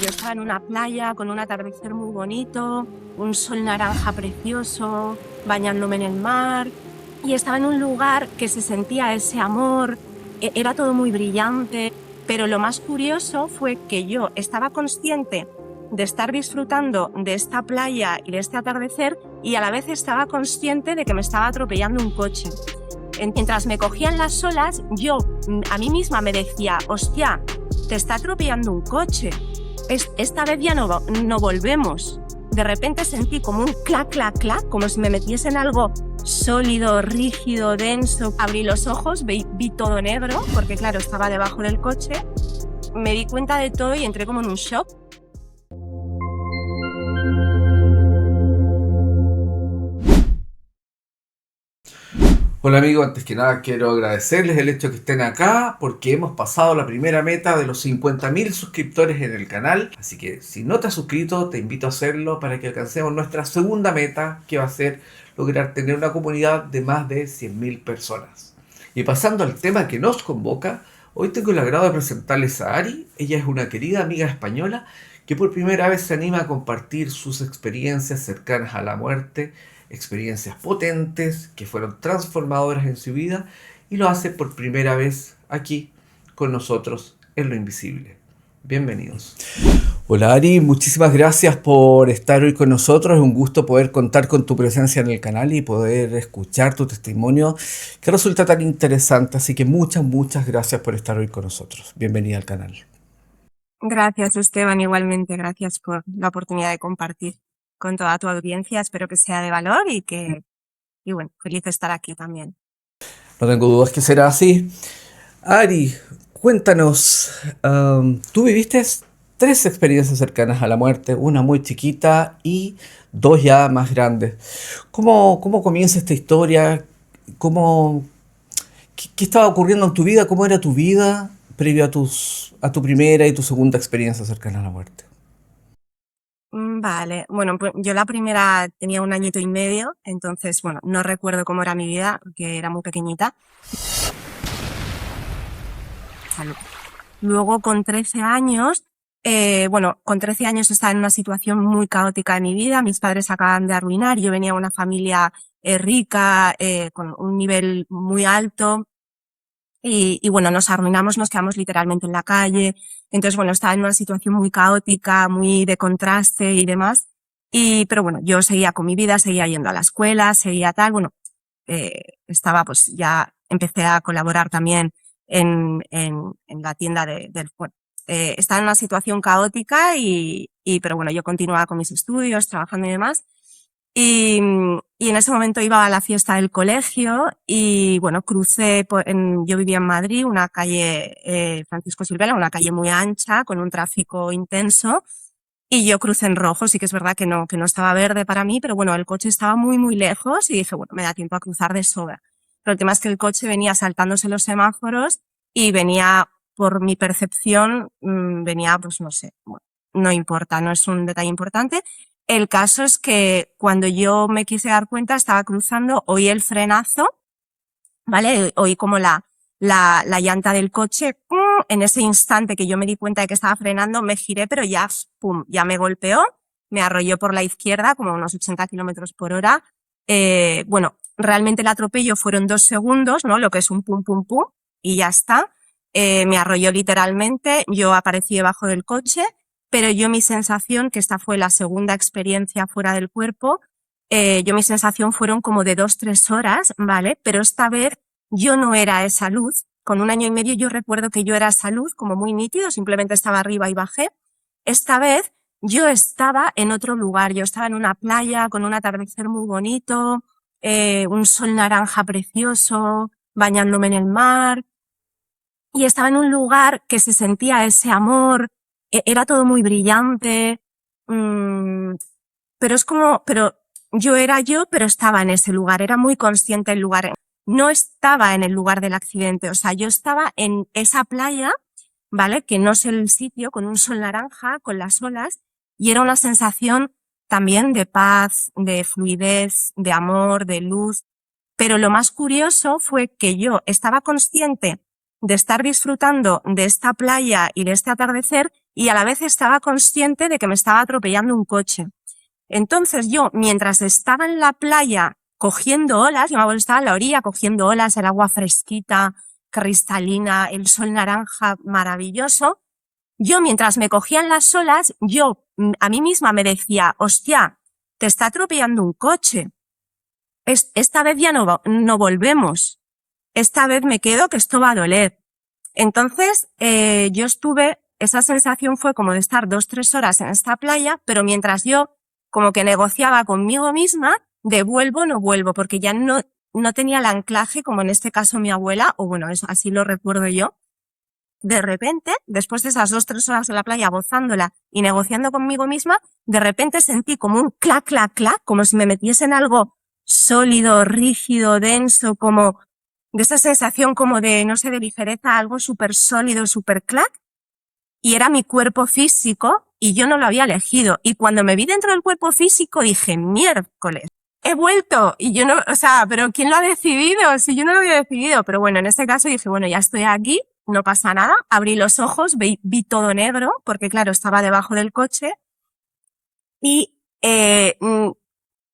yo estaba en una playa con un atardecer muy bonito, un sol naranja precioso, bañándome en el mar, y estaba en un lugar que se sentía ese amor, era todo muy brillante, pero lo más curioso fue que yo estaba consciente de estar disfrutando de esta playa y de este atardecer, y a la vez estaba consciente de que me estaba atropellando un coche. Mientras me cogían las olas, yo a mí misma me decía, hostia, te está atropellando un coche, esta vez ya no volvemos. De repente sentí como un clac, clac, clac, como si me metiesen algo sólido, rígido, denso. Abrí los ojos, vi todo negro, porque claro, estaba debajo del coche. Me di cuenta de todo y entré como en un shock. Hola amigos, antes que nada quiero agradecerles el hecho de que estén acá porque hemos pasado la primera meta de los 50.000 suscriptores en el canal. Así que si no te has suscrito, te invito a hacerlo para que alcancemos nuestra segunda meta, que va a ser lograr tener una comunidad de más de 100.000 personas. Y pasando al tema que nos convoca, hoy tengo el agrado de presentarles a Ari. Ella es una querida amiga española que por primera vez se anima a compartir sus experiencias cercanas a la muerte, experiencias potentes que fueron transformadoras en su vida, y lo hace por primera vez aquí con nosotros en Lo Invisible. Bienvenidos. Hola Ari, muchísimas gracias por estar hoy con nosotros. Es un gusto poder contar con tu presencia en el canal y poder escuchar tu testimonio que resulta tan interesante. Así que muchas gracias por estar hoy con nosotros. Bienvenida al canal. Gracias, Esteban, igualmente. Gracias por la oportunidad de compartir con toda tu audiencia. Espero que sea de valor y bueno, feliz de estar aquí también. No tengo dudas que será así. Ari, cuéntanos, tú viviste tres experiencias cercanas a la muerte, una muy chiquita y dos ya más grandes. ¿Cómo comienza esta historia? ¿Qué estaba ocurriendo en tu vida? ¿Cómo era tu vida previo a tu primera y tu segunda experiencia cercana a la muerte? Vale, bueno, pues yo la primera tenía 1 añito y medio, entonces, bueno, no recuerdo cómo era mi vida, porque era muy pequeñita. Salud. Luego, con 13 años, con 13 años estaba en una situación muy caótica de mi vida. Mis padres se acaban de arruinar. Yo venía de una familia rica, con un nivel muy alto. Y bueno, nos arruinamos, nos quedamos literalmente en la calle. Entonces, bueno, estaba en una situación muy caótica, muy de contraste y demás. Pero bueno, yo seguía con mi vida, seguía yendo a la escuela, seguía tal. Bueno, pues ya empecé a colaborar también en la tienda bueno, estaba en una situación caótica pero bueno, yo continuaba con mis estudios, trabajando y demás. Y en ese momento iba a la fiesta del colegio y bueno, yo vivía en Madrid, una calle Francisco Silvela, una calle muy ancha, con un tráfico intenso, y yo crucé en rojo. Sí que es verdad que no estaba verde para mí, pero bueno, el coche estaba muy lejos y dije, bueno, me da tiempo a cruzar de sobra. Pero el tema es que el coche venía saltándose los semáforos y venía, por mi percepción, venía, pues no sé, bueno, no importa, no es un detalle importante. El caso es que cuando yo me quise dar cuenta, estaba cruzando, oí el frenazo, ¿vale? Oí como la llanta del coche, ¡pum! En ese instante que yo me di cuenta de que estaba frenando, me giré, pero ya, ¡pum!, ya me golpeó, me arrolló por la izquierda, como a unos 80 kilómetros por hora. Bueno, realmente el atropello fueron 2 segundos, ¿no? Lo que es un pum, pum, pum, y ya está. Me arrolló literalmente, yo aparecí debajo del coche, pero mi sensación, que esta fue la segunda experiencia fuera del cuerpo, mi sensación fueron como de 2, 3 horas, ¿vale? Pero esta vez yo no era esa luz. Con 1 año y medio yo recuerdo que yo era esa luz, como muy nítido, simplemente estaba arriba y bajé. Esta vez yo estaba en otro lugar, yo estaba en una playa con un atardecer muy bonito, un sol naranja precioso, bañándome en el mar, y estaba en un lugar que se sentía ese amor, era todo muy brillante, mmm, pero yo era yo, pero estaba en ese lugar, era muy consciente del lugar. No estaba en el lugar del accidente, o sea, yo estaba en esa playa, ¿vale? Que no sé el sitio, con un sol naranja, con las olas, y era una sensación también de paz, de fluidez, de amor, de luz. Pero lo más curioso fue que yo estaba consciente de estar disfrutando de esta playa y de este atardecer, y a la vez estaba consciente de que me estaba atropellando un coche. Entonces yo, mientras estaba en la playa cogiendo olas, yo me acuerdo, estaba en la orilla cogiendo olas, el agua fresquita, cristalina, el sol naranja maravilloso, yo mientras me cogían las olas, yo a mí misma me decía, hostia, te está atropellando un coche. Esta vez ya no volvemos. Esta vez me quedo que esto va a doler. Entonces, yo esa sensación fue como de estar 2-3 horas en esta playa, pero mientras yo como que negociaba conmigo misma de vuelvo o no vuelvo, porque ya no tenía el anclaje como en este caso mi abuela, o bueno, eso así lo recuerdo yo. De repente, después de esas 2-3 horas en la playa gozándola y negociando conmigo misma, de repente sentí como un clac, clac, clac, como si me metiesen algo sólido, rígido, denso, como de esa sensación como de, no sé, de ligereza, algo súper sólido, súper clac, y era mi cuerpo físico y yo no lo había elegido. Y cuando me vi dentro del cuerpo físico dije, miércoles, he vuelto. Y yo no, o sea, pero ¿quién lo ha decidido? Si yo no lo había decidido. Pero bueno, en este caso dije, bueno, ya estoy aquí, no pasa nada. Abrí los ojos, vi todo negro, porque claro, estaba debajo del coche y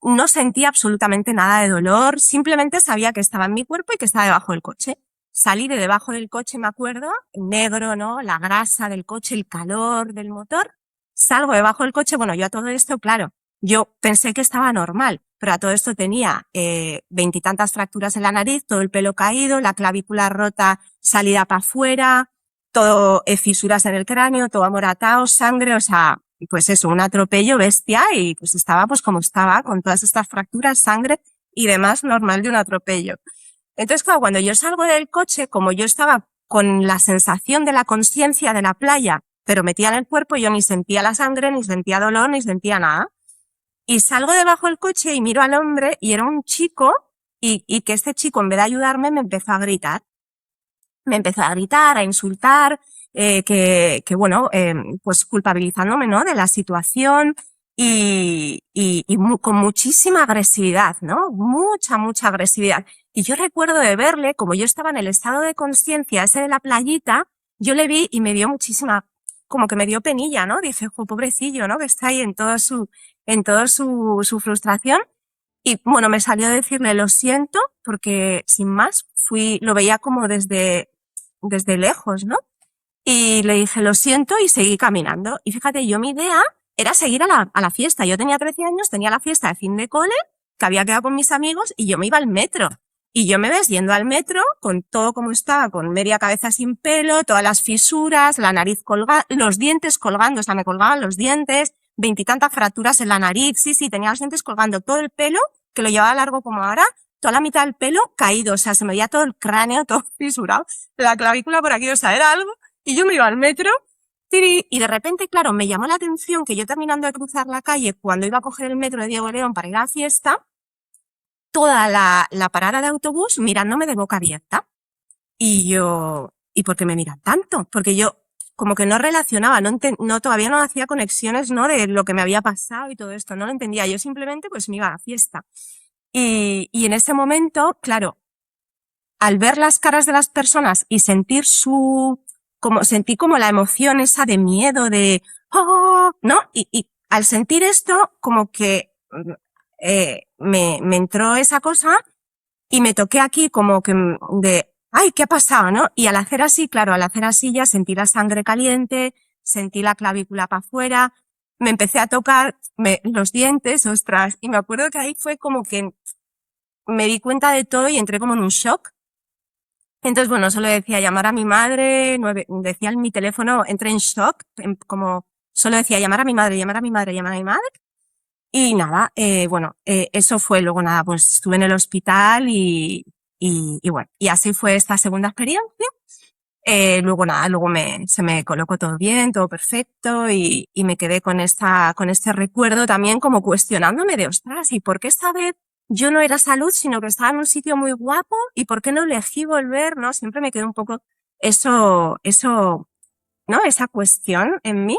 no sentí absolutamente nada de dolor, simplemente sabía que estaba en mi cuerpo y que estaba debajo del coche. Salí de debajo del coche, me acuerdo, negro, ¿no? La grasa del coche, el calor del motor. Salgo debajo del coche, bueno, yo a todo esto, claro, yo pensé que estaba normal, pero a todo esto tenía 20 y tantas fracturas en la nariz, todo el pelo caído, la clavícula rota, salida para afuera, todo fisuras en el cráneo, todo amoratado, sangre, o sea, pues eso, un atropello bestia y pues estaba pues como estaba, con todas estas fracturas, sangre y demás normal de un atropello. Entonces, claro, cuando yo salgo del coche, como yo estaba con la sensación de la conciencia de la playa, pero metía en el cuerpo, yo ni sentía la sangre, ni sentía dolor, ni sentía nada. Y salgo debajo del coche y miro al hombre y era un chico y que este chico en vez de ayudarme me empezó a gritar. Me empezó a gritar, a insultar, que bueno, pues culpabilizándome, ¿no? De la situación con muchísima agresividad, ¿no? Mucha agresividad. Y yo recuerdo de verle, como yo estaba en el estado de conciencia ese de la playita, yo le vi y me dio como que me dio penilla, ¿no? Dije, jo, pobrecillo, ¿no? Que está ahí en toda su frustración. Y bueno, me salió a decirle lo siento, porque sin más, lo veía como desde lejos, ¿no? Y le dije lo siento y seguí caminando. Y fíjate, mi idea era seguir a la fiesta. Yo tenía 13 años, tenía la fiesta de fin de cole, que había quedado con mis amigos y yo me iba al metro. Y yo me ves yendo al metro con todo como estaba, con media cabeza sin pelo, todas las fisuras, la nariz colgada, los dientes colgando, o sea, me colgaban los dientes, 20 y tantas fracturas en la nariz, sí, tenía los dientes colgando, todo el pelo, que lo llevaba largo como ahora, toda la mitad del pelo caído, o sea, se me veía todo el cráneo, todo fisurado, la clavícula por aquí, o sea, era algo, y yo me iba al metro, y de repente, claro, me llamó la atención que yo terminando de cruzar la calle, cuando iba a coger el metro de Diego León para ir a la fiesta, toda la parada de autobús mirándome de boca abierta. Y yo, ¿y por qué me miran tanto? Porque yo como que no relacionaba, todavía no hacía conexiones, ¿no? De lo que me había pasado y todo esto, no lo entendía. Yo simplemente pues me iba a la fiesta. Y en ese momento, claro, al ver las caras de las personas y sentí como la emoción esa de miedo, de, oh, ¿no? Y al sentir esto, como que me entró esa cosa y me toqué aquí como que ay, ¿qué ha pasado, no? Y al hacer así, claro, al hacer así ya sentí la sangre caliente, sentí la clavícula para afuera, me empecé a tocar los dientes, ostras, y me acuerdo que ahí fue como que me di cuenta de todo y entré como en un shock. Entonces, bueno, solo decía llamar a mi madre, decía en mi teléfono, entré en shock, como solo decía llamar a mi madre, llamar a mi madre, llamar a mi madre. Y nada, bueno, eso fue luego nada, pues estuve en el hospital y bueno, y así fue esta segunda experiencia. Luego nada, se me colocó todo bien, todo perfecto y me quedé con este recuerdo también como cuestionándome de, ostras, ¿y por qué esta vez yo no era salud, sino que estaba en un sitio muy guapo? ¿Y por qué no elegí volver? ¿No? Siempre me quedó un poco eso, ¿no? Esa cuestión en mí.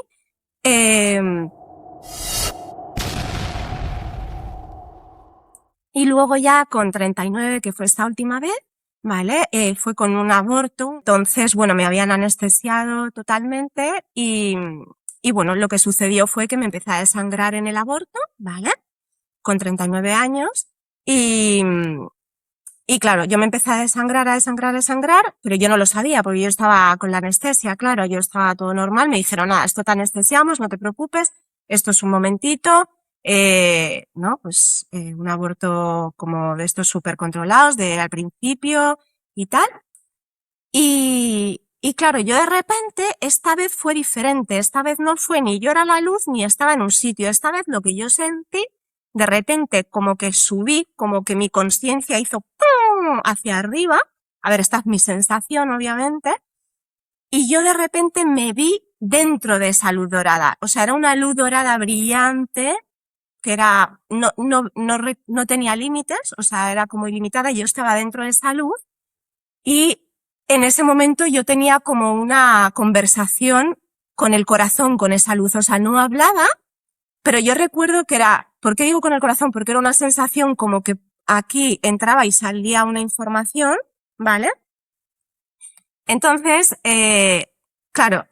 Y luego ya con 39, que fue esta última vez, ¿vale? Fue con un aborto. Entonces, bueno, me habían anestesiado totalmente y Y bueno, lo que sucedió fue que me empecé a desangrar en el aborto, ¿vale? Con 39 años. Y claro, yo me empecé a desangrar, pero yo no lo sabía porque yo estaba con la anestesia, claro, yo estaba todo normal. Me dijeron, nada, esto te anestesiamos, no te preocupes, esto es un momentito, ¿no? Pues un aborto como de estos súper controlados, de al principio y tal. Y claro, yo de repente, esta vez fue diferente, esta vez no fue ni yo era la luz ni estaba en un sitio, esta vez lo que yo sentí, de repente como que subí, como que mi conciencia hizo ¡pum! Hacia arriba, a ver, esta es mi sensación obviamente, y yo de repente me vi dentro de esa luz dorada, o sea, era una luz dorada brillante, que era, no tenía límites, o sea, era como ilimitada, y yo estaba dentro de esa luz, y en ese momento yo tenía como una conversación con el corazón, con esa luz. O sea, no hablaba, pero yo recuerdo que era, ¿por qué digo con el corazón? Porque era una sensación como que aquí entraba y salía una información, ¿vale? Entonces, claro,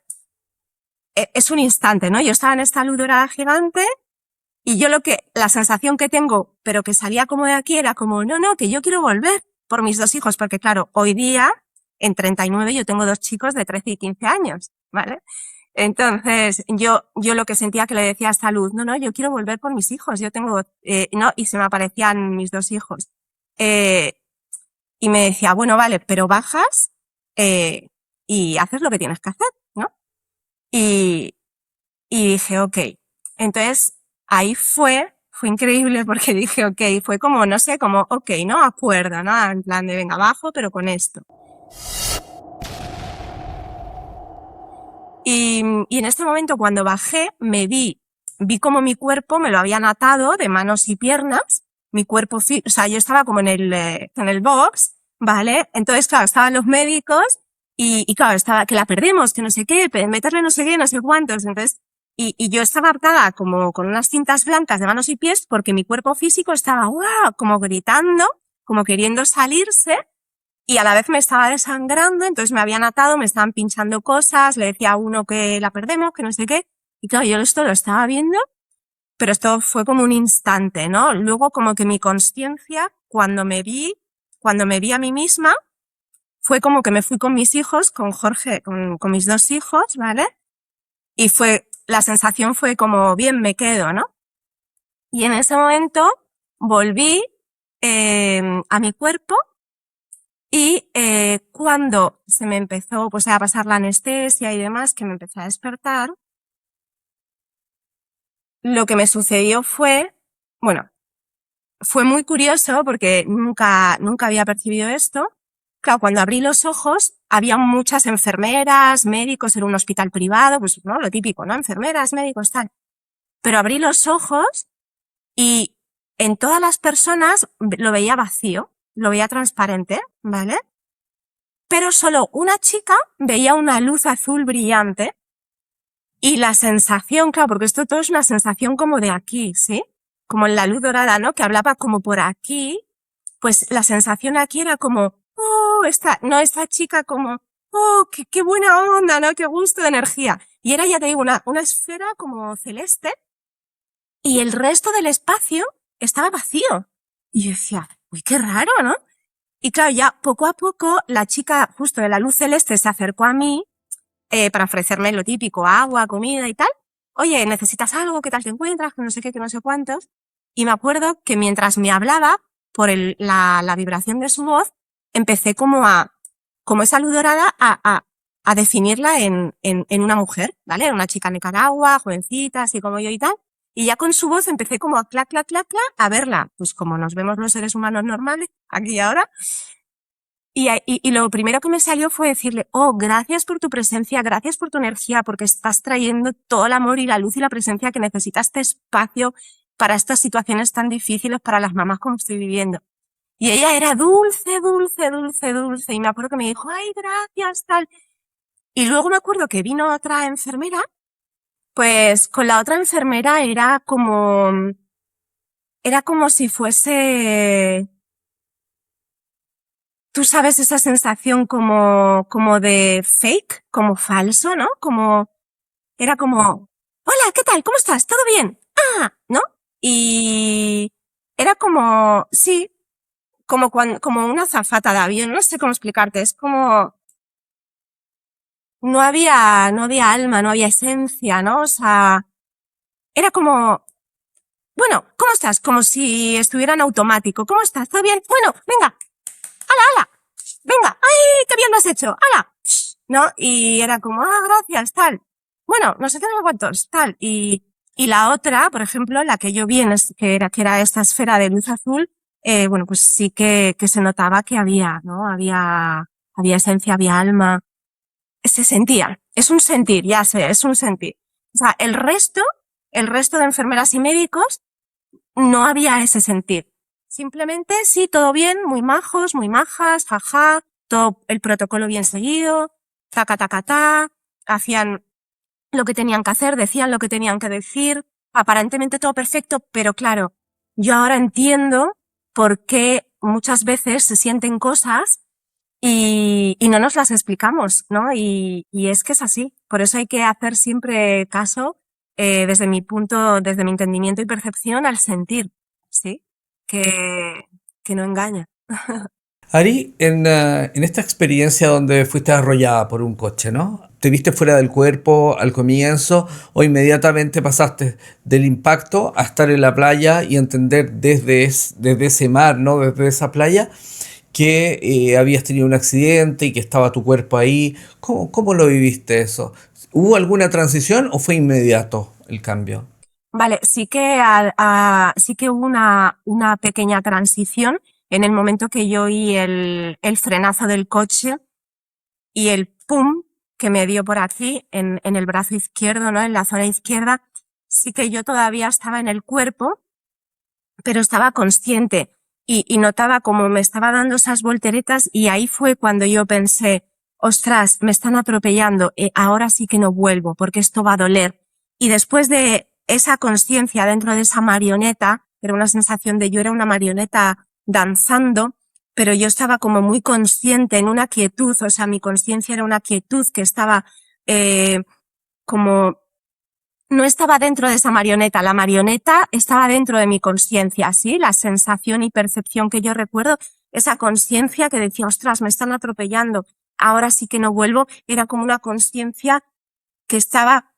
es un instante, ¿no? Yo estaba en esta luz dorada gigante y yo la sensación que tengo, pero que salía como de aquí, era como, no, que yo quiero volver por mis dos hijos, porque claro, hoy día, en 39, yo tengo dos chicos de 13 y 15 años, ¿vale? Entonces, yo lo que sentía que le decía a esta luz, no, yo quiero volver por mis hijos, yo tengo, no, y se me aparecían mis dos hijos. Y me decía, bueno, vale, pero bajas, y haces lo que tienes que hacer, ¿no? Y, y dije, ok. Entonces, ahí fue increíble porque dije, ok, fue como, no sé, como, ok, ¿no? Acuerdo, ¿no? En plan de venga abajo, pero con esto. Y en este momento, cuando bajé, vi como mi cuerpo me lo habían atado de manos y piernas, mi cuerpo, o sea, yo estaba como en el box, ¿vale? Entonces, claro, estaban los médicos y claro, estaba, que la perdemos, que no sé qué, meterle no sé qué, no sé cuántos. Entonces, y yo estaba atada como con unas cintas blancas de manos y pies porque mi cuerpo físico estaba, ¡guau! Como gritando, como queriendo salirse y a la vez me estaba desangrando, entonces me habían atado, me estaban pinchando cosas, le decía a uno que la perdemos, que no sé qué. Y claro, yo esto lo estaba viendo, pero esto fue como un instante, ¿no? Luego como que mi consciencia, cuando me vi a mí misma, fue como que me fui con mis hijos, con Jorge, con mis dos hijos, ¿vale? Y la sensación fue como, bien, me quedo, ¿no? Y en ese momento volví a mi cuerpo y cuando se me empezó pues, a pasar la anestesia y demás, que me empecé a despertar, lo que me sucedió bueno, fue muy curioso porque nunca había percibido esto. Claro, cuando abrí los ojos, había muchas enfermeras, médicos, era un hospital privado, pues, ¿no? Lo típico, ¿no? Enfermeras, médicos, tal. Pero abrí los ojos y en todas las personas lo veía vacío, lo veía transparente, ¿vale? Pero solo una chica veía una luz azul brillante y la sensación, claro, porque esto todo es una sensación como de aquí, ¿sí? Como en la luz dorada, ¿no? Que hablaba como por aquí, pues la sensación aquí era como, esta chica como, qué buena onda, ¿no? Qué gusto de energía. Y era, ya te digo, una esfera como celeste y el resto del espacio estaba vacío. Y yo decía, uy, qué raro, ¿no? Y claro, ya poco a poco la chica justo de la luz celeste se acercó a mí para ofrecerme lo típico, agua, comida y tal. Oye, ¿necesitas algo? ¿Qué tal te encuentras? Que no sé qué, que no sé cuántos. Y me acuerdo que mientras me hablaba, por la vibración de su voz, empecé como esa luz dorada a definirla en una mujer, ¿vale? Era una chica en Nicaragua, jovencita, así como yo y tal. Y ya con su voz empecé como a clac, clac, clac, clac, a verla, pues como nos vemos los seres humanos normales, aquí y ahora. Y lo primero que me salió fue decirle, gracias por tu presencia, gracias por tu energía, porque estás trayendo todo el amor y la luz y la presencia que necesita este espacio para estas situaciones tan difíciles para las mamás como estoy viviendo. Y ella era dulce, dulce, dulce, dulce. Y me acuerdo que me dijo, ay, gracias, tal. Y luego me acuerdo que vino otra enfermera, pues con la otra enfermera era como si fuese, tú sabes esa sensación como de fake, como falso, ¿no? Era como, hola, ¿qué tal? ¿Cómo estás? ¿Todo bien? Ah, ¿no? Y era como, sí, como como una azafata de avión, no sé cómo explicarte, es como, no había alma, no había esencia, ¿no? O sea, era como, bueno, ¿cómo estás? Como si estuviera en automático. ¿Cómo estás? ¿Todo bien? Bueno, venga, ala, venga, ¡ay, qué bien lo has hecho! ¡Hala! ¿No? Y era como, ah, gracias, tal. Bueno, no sé qué, no sé cuántos, tal. Y la otra, por ejemplo, la que yo vi que era esta esfera de luz azul, bueno, pues sí que se notaba que había, ¿no? Había esencia, había alma. Se sentía. Es un sentir, ya sé, es un sentir. O sea, el resto de enfermeras y médicos, no había ese sentir. Simplemente, sí, todo bien, muy majos, muy majas, jaja, todo el protocolo bien seguido, taca, taca, ta, hacían lo que tenían que hacer, decían lo que tenían que decir, aparentemente todo perfecto, pero claro, yo ahora entiendo por qué muchas veces se sienten cosas y no nos las explicamos, ¿no? Y es que es así. Por eso hay que hacer siempre caso, desde mi entendimiento y percepción, al sentir, ¿sí? Que no engaña. Ari, en esta experiencia donde fuiste arrollada por un coche, ¿no? ¿Te viste fuera del cuerpo al comienzo o inmediatamente pasaste del impacto a estar en la playa y entender desde ese mar, ¿no? Desde esa playa, que habías tenido un accidente y que estaba tu cuerpo ahí? ¿Cómo lo viviste eso? ¿Hubo alguna transición o fue inmediato el cambio? Vale, sí que hubo una pequeña transición en el momento que yo oí el frenazo del coche y el pum que me dio por aquí en el brazo izquierdo, ¿no? En la zona izquierda. Sí que yo todavía estaba en el cuerpo, pero estaba consciente y notaba como me estaba dando esas volteretas y ahí fue cuando yo pensé, ostras, me están atropellando, ahora sí que no vuelvo porque esto va a doler. Y después de esa conciencia dentro de esa marioneta, era una sensación de yo era una marioneta danzando, pero yo estaba como muy consciente en una quietud, o sea, mi conciencia era una quietud que estaba como no estaba dentro de esa marioneta, la marioneta estaba dentro de mi conciencia, ¿sí? La sensación y percepción que yo recuerdo, esa conciencia que decía, ostras, me están atropellando, ahora sí que no vuelvo, era como una conciencia que estaba,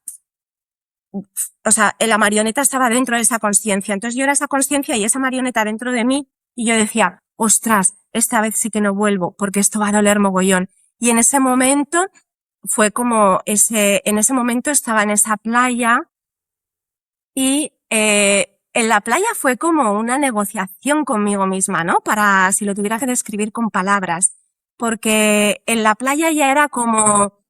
o sea, la marioneta estaba dentro de esa conciencia. Entonces yo era esa conciencia y esa marioneta dentro de mí y yo decía, ostras, esta vez sí que no vuelvo porque esto va a doler mogollón. Y en ese momento fue como en ese momento estaba en esa playa y en la playa fue como una negociación conmigo misma, ¿no? Para si lo tuviera que describir con palabras. Porque en la playa ya era como,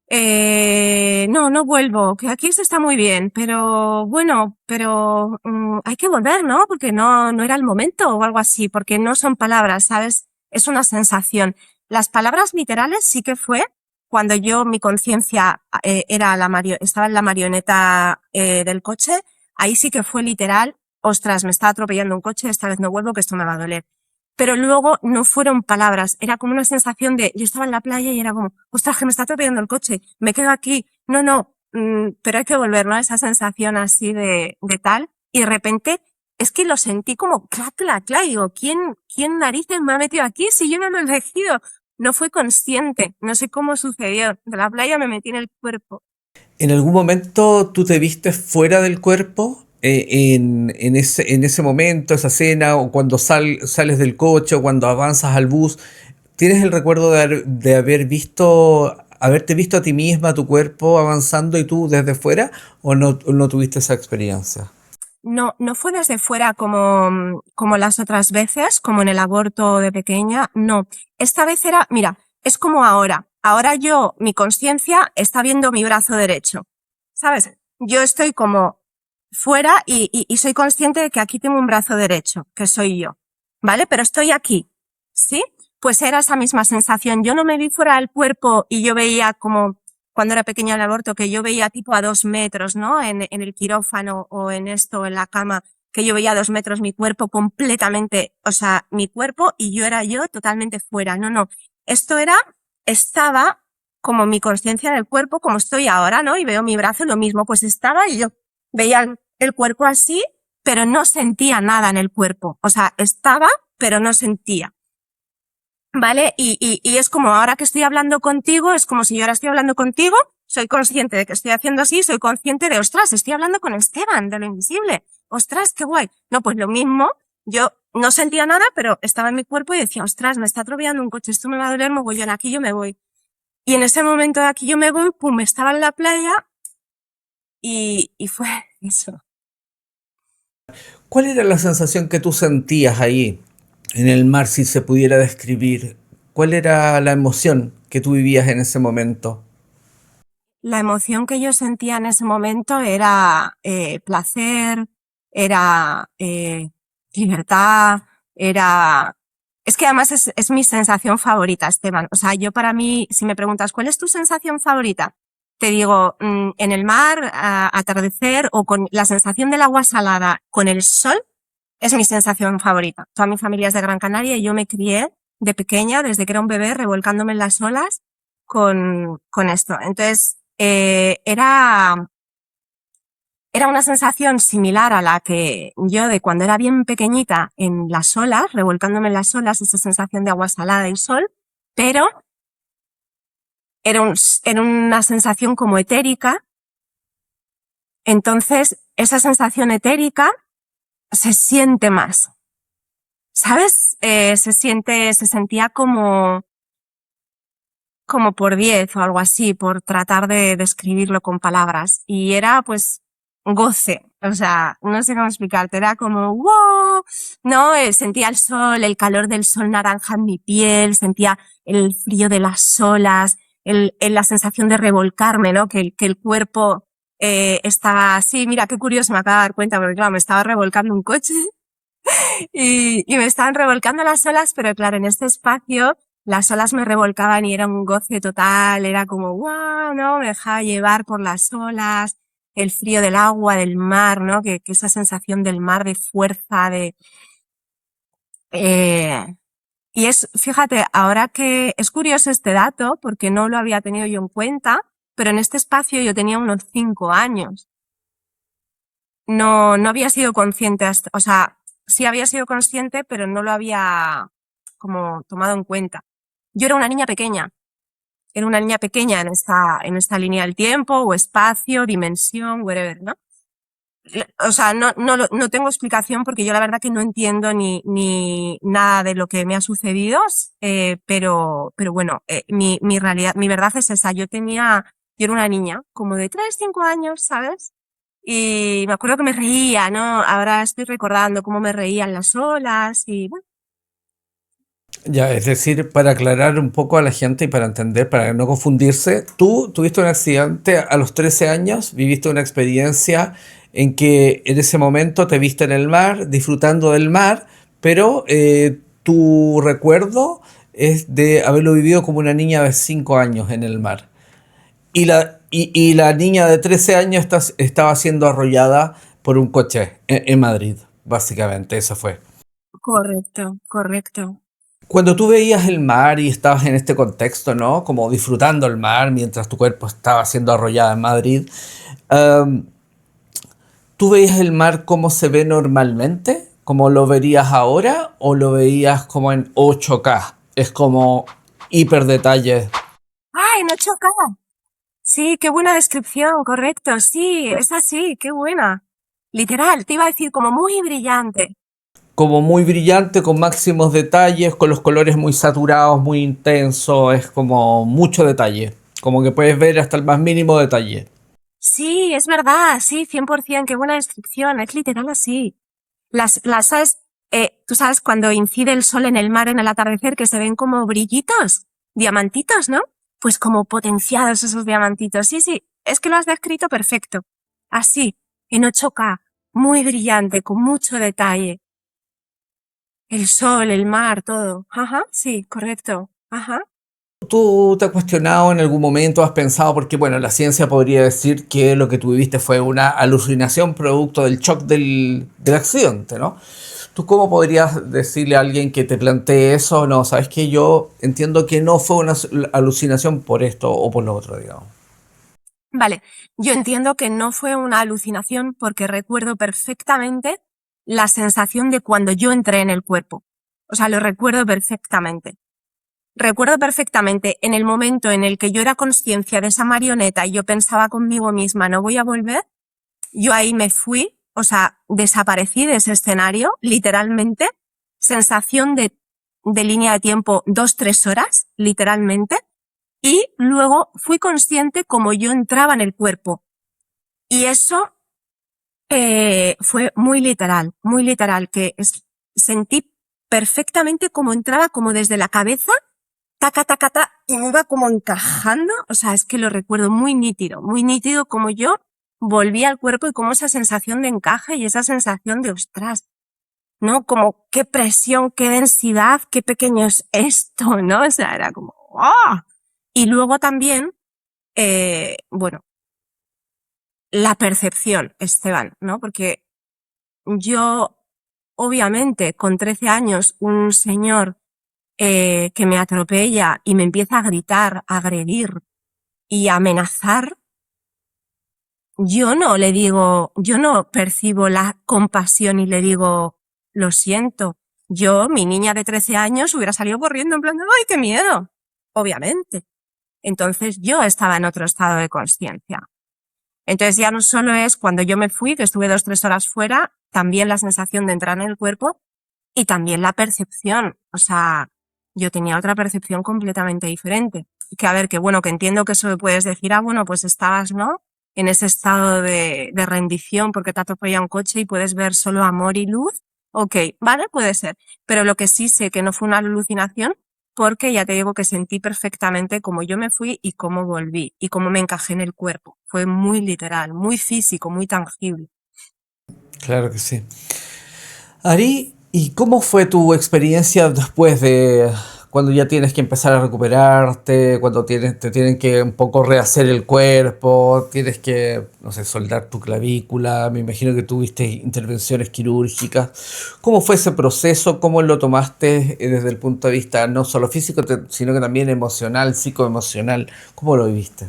no, no vuelvo, que aquí se está muy bien, pero bueno, pero hay que volver, ¿no? Porque no era el momento o algo así, porque no son palabras, ¿sabes? Es una sensación. Las palabras literales sí que fue cuando mi conciencia estaba en la marioneta del coche, ahí sí que fue literal, ostras, me está atropellando un coche, esta vez no vuelvo, que esto me va a doler. Pero luego no fueron palabras, era como una sensación de, yo estaba en la playa y era como, ostras, que me está atropellando el coche, me quedo aquí, no, pero hay que volver, ¿no? Esa sensación así de tal, y de repente, es que lo sentí como clac, clac, clac, digo, ¿quién narices me ha metido aquí si yo no lo he elegido? No fue consciente, no sé cómo sucedió, de la playa me metí en el cuerpo. ¿En algún momento tú te viste fuera del cuerpo? En ese momento, esa escena, o cuando sales del coche, o cuando avanzas al bus, ¿tienes el recuerdo de haber haberte visto a ti misma, a tu cuerpo avanzando y tú desde fuera, o no tuviste esa experiencia? No fue desde fuera como las otras veces, como en el aborto de pequeña, no. Esta vez era, mira, es como ahora. Ahora mi conciencia está viendo mi brazo derecho. ¿Sabes? Yo estoy como fuera y soy consciente de que aquí tengo un brazo derecho, que soy yo. ¿Vale? Pero estoy aquí. ¿Sí? Pues era esa misma sensación. Yo no me vi fuera del cuerpo y yo veía como cuando era pequeña el aborto, que yo veía tipo a 2 metros, ¿no? En el quirófano o en esto, en la cama, que yo veía a 2 metros mi cuerpo completamente, o sea, mi cuerpo y yo era yo totalmente fuera. No. Esto estaba como mi conciencia del cuerpo, como estoy ahora, ¿no? Y veo mi brazo, lo mismo, pues estaba y yo veía el cuerpo así, pero no sentía nada en el cuerpo. O sea, estaba, pero no sentía. ¿Vale? Y es como ahora que estoy hablando contigo, es como si yo ahora estoy hablando contigo, soy consciente de que estoy haciendo así, soy consciente de, ostras, estoy hablando con Esteban, de lo invisible. Ostras, qué guay. No, pues lo mismo, yo no sentía nada, pero estaba en mi cuerpo y decía, ostras, me está atropellando un coche, esto me va a doler mogollón, aquí yo me voy. Y en ese momento de aquí yo me voy, pum, estaba en la playa y fue eso. ¿Cuál era la sensación que tú sentías ahí en el mar, si se pudiera describir? ¿Cuál era la emoción que tú vivías en ese momento? La emoción que yo sentía en ese momento era placer, era libertad, era... Es que además es mi sensación favorita, Esteban. O sea, yo para mí, si me preguntas, ¿cuál es tu sensación favorita? Te digo, en el mar, atardecer o con la sensación del agua salada con el sol, es mi sensación favorita. Toda mi familia es de Gran Canaria y yo me crié de pequeña, desde que era un bebé, revolcándome en las olas con esto. Entonces, era una sensación similar a la que yo de cuando era bien pequeñita en las olas, revolcándome en las olas, esa sensación de agua salada y sol, pero era una sensación como etérica. Entonces, esa sensación etérica se siente más, ¿sabes? Se sentía como por 10 o algo así, por tratar de describirlo con palabras. Y era pues goce, o sea, no sé cómo explicarte, era como wow, ¿no? Sentía el sol, el calor del sol naranja en mi piel, sentía el frío de las olas, la sensación de revolcarme, ¿no? Que el cuerpo estaba así, mira qué curioso, me acabo de dar cuenta, porque claro, me estaba revolcando un coche y me estaban revolcando las olas, pero claro, en este espacio las olas me revolcaban y era un goce total, era como, wow, ¿no? Me dejaba llevar por las olas, el frío del agua, del mar, ¿no? Que esa sensación del mar de fuerza, eh, y fíjate, ahora que es curioso este dato, porque no lo había tenido yo en cuenta, pero en este espacio yo tenía unos 5 años. No había sido consciente hasta, o sea, sí había sido consciente, pero no lo había como tomado en cuenta. Yo era una niña pequeña en esta línea del tiempo, o espacio, dimensión, whatever, ¿no? O sea, no tengo explicación porque yo la verdad que no entiendo ni nada de lo que me ha sucedido, pero bueno, mi realidad, mi verdad es esa. Yo era una niña como de 3, 5 años, ¿sabes? Y me acuerdo que me reía, ¿no? Ahora estoy recordando cómo me reían las olas y bueno. Ya, es decir, para aclarar un poco a la gente y para entender, para no confundirse, tú tuviste un accidente a los 13 años, viviste una experiencia en que en ese momento te viste en el mar, disfrutando del mar, pero tu recuerdo es de haberlo vivido como una niña de 5 años en el mar. Y la niña de 13 años estaba siendo arrollada por un coche en Madrid, básicamente, eso fue. Correcto, correcto. Cuando tú veías el mar y estabas en este contexto, ¿no? Como disfrutando el mar mientras tu cuerpo estaba siendo arrollado en Madrid, um, ¿tú veías el mar como se ve normalmente? ¿Como lo verías ahora? ¿O lo veías como en 8K? Es como hiper detalle. ¡Ay, no choca! Sí, qué buena descripción, correcto. Sí, es así, qué buena. Literal, te iba a decir como muy brillante. Como muy brillante, con máximos detalles, con los colores muy saturados, muy intensos, es como mucho detalle. Como que puedes ver hasta el más mínimo detalle. Sí, es verdad, sí, 100%, qué buena descripción, es literal así. ¿Sabes? Tú sabes cuando incide el sol en el mar en el atardecer que se ven como brillitos, diamantitos, ¿no? Pues como potenciados esos diamantitos. Sí, sí, es que lo has descrito perfecto. Así, en 8K, muy brillante, con mucho detalle. El sol, el mar, todo. Ajá, sí, correcto. Ajá. ¿Tú te has cuestionado en algún momento, has pensado, porque bueno, la ciencia podría decir que lo que tú viviste fue una alucinación producto del shock del accidente, ¿no? ¿Tú cómo podrías decirle a alguien que te plantee eso? No, sabes que yo entiendo que no fue una alucinación por esto o por lo otro, digamos. Vale, yo entiendo que no fue una alucinación porque recuerdo perfectamente la sensación de cuando yo entré en el cuerpo. O sea, lo recuerdo perfectamente. Recuerdo perfectamente en el momento en el que yo era consciencia de esa marioneta y yo pensaba conmigo misma, no voy a volver, yo ahí me fui, o sea, desaparecí de ese escenario, literalmente, sensación de línea de tiempo 2-3 horas, literalmente, y luego fui consciente como yo entraba en el cuerpo. Y eso fue muy literal, que sentí perfectamente como entraba como desde la cabeza, taca, taca, taca, y me iba como encajando. O sea, es que lo recuerdo muy nítido como yo volví al cuerpo y como esa sensación de encaje y esa sensación de ostras, ¿no? Como qué presión, qué densidad, qué pequeño es esto, ¿no? O sea, era como, ¡ah! Y luego también, bueno, la percepción, Esteban, ¿no? Porque yo, obviamente, con 13 años, un señor que me atropella y me empieza a gritar, a agredir y a amenazar, yo no percibo la compasión y le digo, lo siento. Yo, mi niña de 13 años, hubiera salido corriendo en plan de, ¡ay, qué miedo! Obviamente. Entonces yo estaba en otro estado de conciencia. Entonces ya no solo es cuando yo me fui, que estuve 2-3 horas fuera, también la sensación de entrar en el cuerpo y también la percepción. O sea, yo tenía otra percepción completamente diferente. Que a ver, que bueno, que entiendo que eso me puedes decir, ah, bueno, pues estabas, ¿no? En ese estado de rendición porque te atropella un coche y puedes ver solo amor y luz. Ok, vale, puede ser. Pero lo que sí sé que no fue una alucinación porque ya te digo que sentí perfectamente cómo yo me fui y cómo volví y cómo me encajé en el cuerpo. Fue muy literal, muy físico, muy tangible. Claro que sí. Ari, ¿y cómo fue tu experiencia después de cuando ya tienes que empezar a recuperarte, cuando te tienen que un poco rehacer el cuerpo, tienes que, no sé, soldar tu clavícula, me imagino que tuviste intervenciones quirúrgicas. ¿Cómo fue ese proceso? ¿Cómo lo tomaste desde el punto de vista no solo físico, sino que también emocional, psicoemocional? ¿Cómo lo viviste?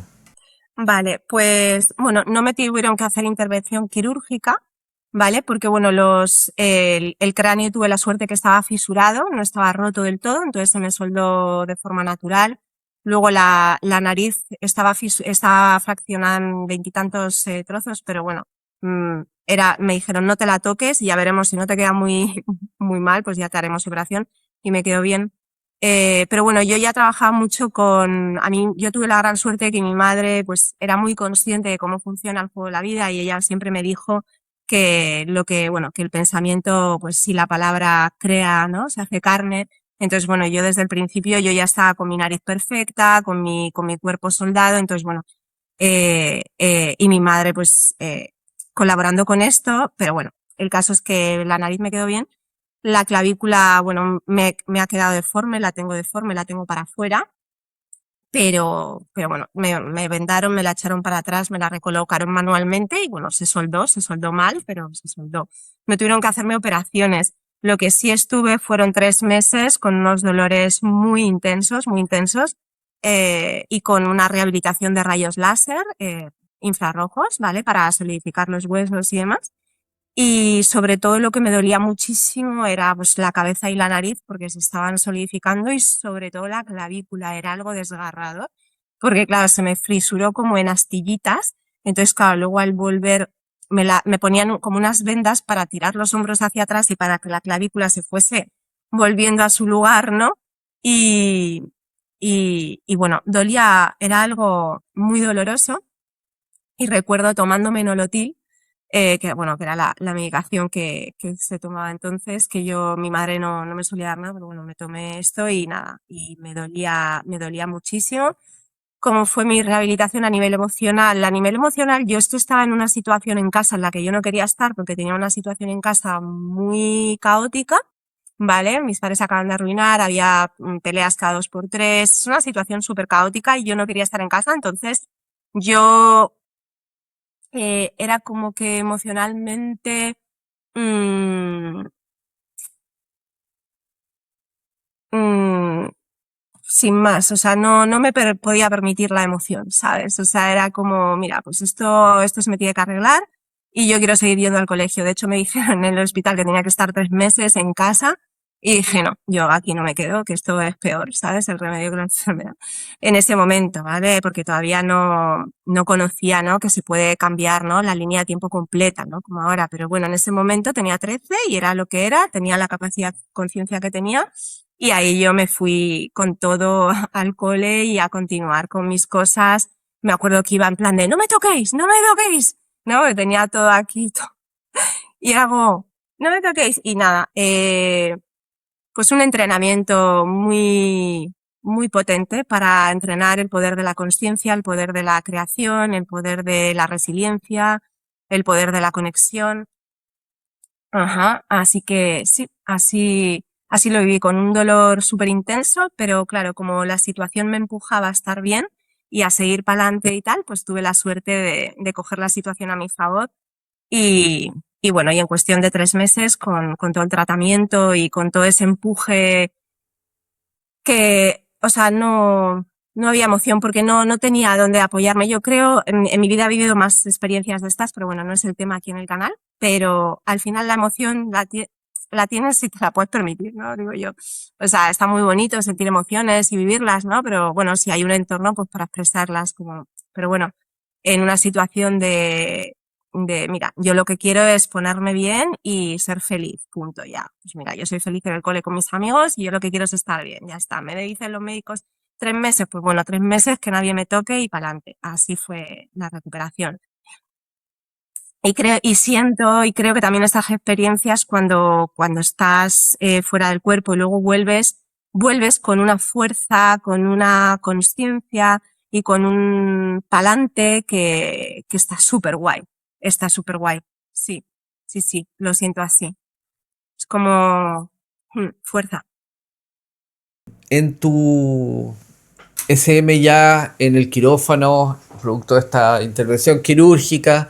Vale, pues bueno, no me tuvieron que hacer intervención quirúrgica, ¿vale? Porque bueno, el cráneo tuve la suerte que estaba fisurado, no estaba roto del todo, entonces se me soldó de forma natural. Luego la nariz estaba fraccionada en veintitantos trozos, pero bueno, me dijeron no te la toques y ya veremos si no te queda muy, muy mal, pues ya te haremos operación y me quedó bien. Pero bueno, yo ya trabajaba mucho yo tuve la gran suerte de que mi madre pues era muy consciente de cómo funciona el juego de la vida y ella siempre me dijo bueno, que el pensamiento, pues si la palabra crea, ¿no? Se hace carne. Entonces, bueno, yo desde el principio yo ya estaba con mi nariz perfecta, con mi cuerpo soldado, entonces, bueno, y mi madre pues colaborando con esto, pero bueno, el caso es que la nariz me quedó bien. La clavícula, bueno, me ha quedado deforme, la tengo para afuera, pero bueno, me vendaron, me la echaron para atrás, me la recolocaron manualmente y bueno, se soldó mal, pero se soldó. No tuvieron que hacerme operaciones. Lo que sí estuve fueron 3 meses con unos dolores muy intensos, y con una rehabilitación de rayos láser, infrarrojos, ¿vale? Para solidificar los huesos y demás. Y sobre todo lo que me dolía muchísimo era pues la cabeza y la nariz porque se estaban solidificando y sobre todo la clavícula era algo desgarrador porque claro, se me frisuró como en astillitas. Entonces claro, luego al volver me ponían como unas vendas para tirar los hombros hacia atrás y para que la clavícula se fuese volviendo a su lugar, ¿no? Y, y bueno, dolía, era algo muy doloroso y recuerdo tomándome Nolotil, que bueno, que era la medicación que se tomaba entonces, que mi madre no me solía dar nada, pero bueno, me tomé esto y nada, y me dolía muchísimo. ¿Cómo fue mi rehabilitación a nivel emocional? A nivel emocional, yo estaba en una situación en casa en la que yo no quería estar porque tenía una situación en casa muy caótica, ¿vale? Mis padres se acaban de arruinar, había peleas cada 2 por 3, es una situación súper caótica y yo no quería estar en casa, entonces yo era como que emocionalmente, mm, mm, sin más, o sea, no me podía permitir la emoción, ¿sabes? O sea, era como, mira, pues esto se me tiene que arreglar y yo quiero seguir yendo al colegio. De hecho, me dijeron en el hospital que tenía que estar 3 meses en casa y dije, no, yo aquí no me quedo, que esto es peor, ¿sabes? El remedio que la enfermedad. En ese momento, ¿vale? Porque todavía no conocía, ¿no? Que se puede cambiar, ¿no? La línea de tiempo completa, ¿no? Como ahora. Pero bueno, en ese momento tenía 13 y era lo que era, tenía la capacidad, conciencia que tenía y ahí yo me fui con todo al cole y a continuar con mis cosas. Me acuerdo que iba en plan de, no me toquéis, no me toquéis. No, que tenía todo aquí. Y hago, no me toquéis. Y nada, pues un entrenamiento muy potente para entrenar el poder de la consciencia, el poder de la creación, el poder de la resiliencia, el poder de la conexión. Ajá, así que sí, así lo viví con un dolor súper intenso, pero claro, como la situación me empujaba a estar bien y a seguir para adelante y tal, pues tuve la suerte de coger la situación a mi favor y, y bueno, y en cuestión de 3 meses con todo el tratamiento y con todo ese empuje que, o sea, no había emoción porque no tenía dónde apoyarme. Yo creo, en mi vida he vivido más experiencias de estas, pero bueno, no es el tema aquí en el canal, pero al final la emoción la tienes si te la puedes permitir, ¿no? Digo yo. O sea, está muy bonito sentir emociones y vivirlas, ¿no? Pero bueno, si hay un entorno, pues para expresarlas como, pero bueno, en una situación mira, yo lo que quiero es ponerme bien y ser feliz, punto, ya. Pues mira, yo soy feliz en el cole con mis amigos y yo lo que quiero es estar bien, ya está. Me dicen los médicos 3 meses, pues bueno, 3 meses que nadie me toque y para adelante. Así fue la recuperación. Y siento, y creo que también estas experiencias cuando estás fuera del cuerpo y luego vuelves con una fuerza, con una consciencia y con un palante que está súper guay. Está súper guay. Sí, sí, lo siento así. Es como fuerza. En tu SM ya en el quirófano, producto de esta intervención quirúrgica,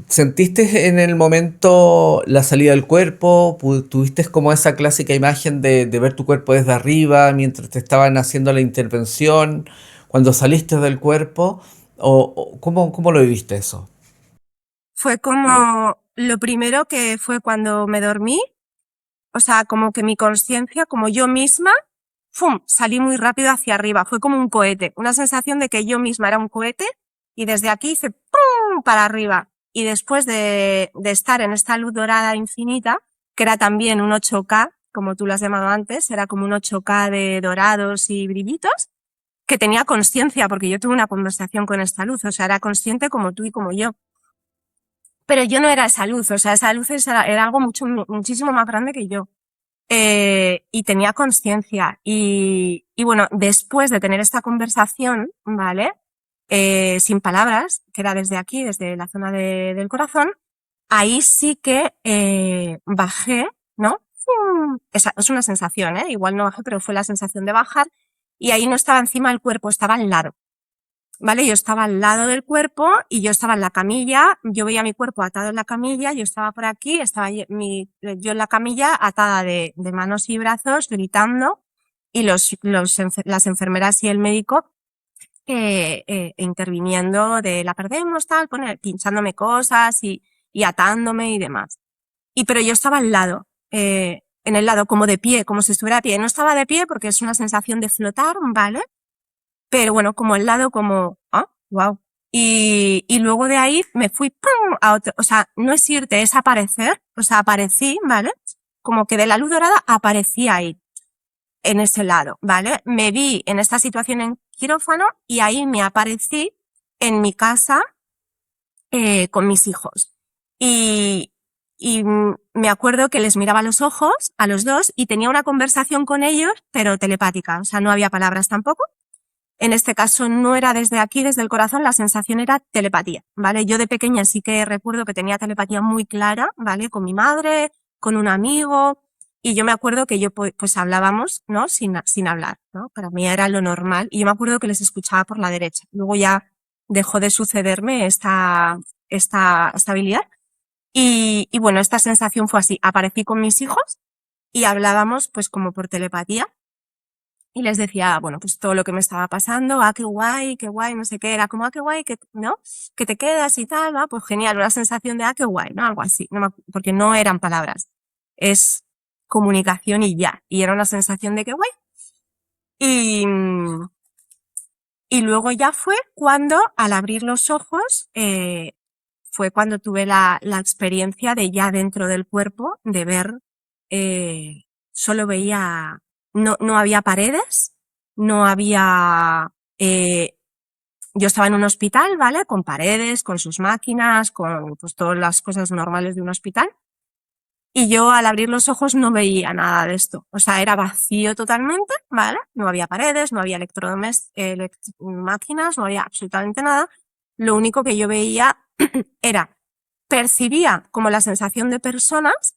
¿sentiste en el momento la salida del cuerpo? ¿Tuviste como esa clásica imagen de ver tu cuerpo desde arriba mientras te estaban haciendo la intervención? Cuando saliste del cuerpo, o cómo lo viviste eso? Fue como lo primero que fue cuando me dormí, o sea, como que mi conciencia, como yo misma, ¡fum!, salí muy rápido hacia arriba. Fue como un cohete, una sensación de que yo misma era un cohete y desde aquí hice ¡pum!, para arriba. Y después de estar en esta luz dorada infinita, que era también un 8K, como tú lo has llamado antes, era como un 8K de dorados y brillitos, que tenía conciencia, porque yo tuve una conversación con esta luz, o sea, era consciente como tú y como yo. Pero yo no era esa luz, o sea, esa luz era algo muchísimo más grande que yo. Y tenía conciencia. Y bueno, después de tener esta conversación, ¿vale? Sin palabras, que era desde aquí, desde la zona del corazón, ahí sí que bajé, ¿no? Es una sensación, ¿eh? Igual no bajé, pero fue la sensación de bajar. Y ahí no estaba encima del cuerpo, estaba al lado. ¿Vale? Yo estaba al lado del cuerpo y yo estaba en la camilla, yo veía mi cuerpo atado en la camilla, yo estaba por aquí, estaba yo en la camilla atada de manos y brazos, gritando, y las enfermeras y el médico interviniendo de la perdemos, tal, pinchándome cosas y atándome y demás. Pero yo estaba al lado, en el lado, como de pie, como si estuviera de pie. No estaba de pie porque es una sensación de flotar, ¿vale? Pero bueno, como al lado, como, wow. Y luego de ahí me fui ¡pum!, a otro, o sea, no es irte, es aparecer, o sea, aparecí, ¿vale? Como que de la luz dorada aparecí ahí, en ese lado, ¿vale? Me vi en esta situación en quirófano y ahí me aparecí en mi casa con mis hijos. Y me acuerdo que les miraba a los ojos, a los dos, y tenía una conversación con ellos, pero telepática, o sea, no había palabras tampoco. En este caso no era desde aquí, desde el corazón, la sensación era telepatía, ¿vale? Yo de pequeña sí que recuerdo que tenía telepatía muy clara, ¿vale? Con mi madre, con un amigo, y yo me acuerdo que yo pues hablábamos, ¿no? Sin hablar, ¿no? Para mí era lo normal, y yo me acuerdo que les escuchaba por la derecha. Luego ya dejó de sucederme esta habilidad. Y bueno, esta sensación fue así. Aparecí con mis hijos y hablábamos pues como por telepatía. y les decía, bueno, pues todo lo que me estaba pasando, qué guay, no sé qué, era como, qué guay, que, ¿no? Que te quedas y tal, ¿no? Pues genial, una sensación de, qué guay, ¿no? Algo así, porque no eran palabras, es comunicación y ya, y era una sensación de qué guay. Y, y luego ya fue cuando, al abrir los ojos, fue cuando tuve la experiencia de ya dentro del cuerpo, de ver, solo veía, no había paredes, no había, yo estaba en un hospital, ¿vale? Con paredes, con sus máquinas, con pues todas las cosas normales de un hospital. Y yo al abrir los ojos no veía nada de esto. O sea, era vacío totalmente, ¿vale? No había paredes, no había máquinas, no había absolutamente nada. Lo único que yo veía era, percibía como la sensación de personas,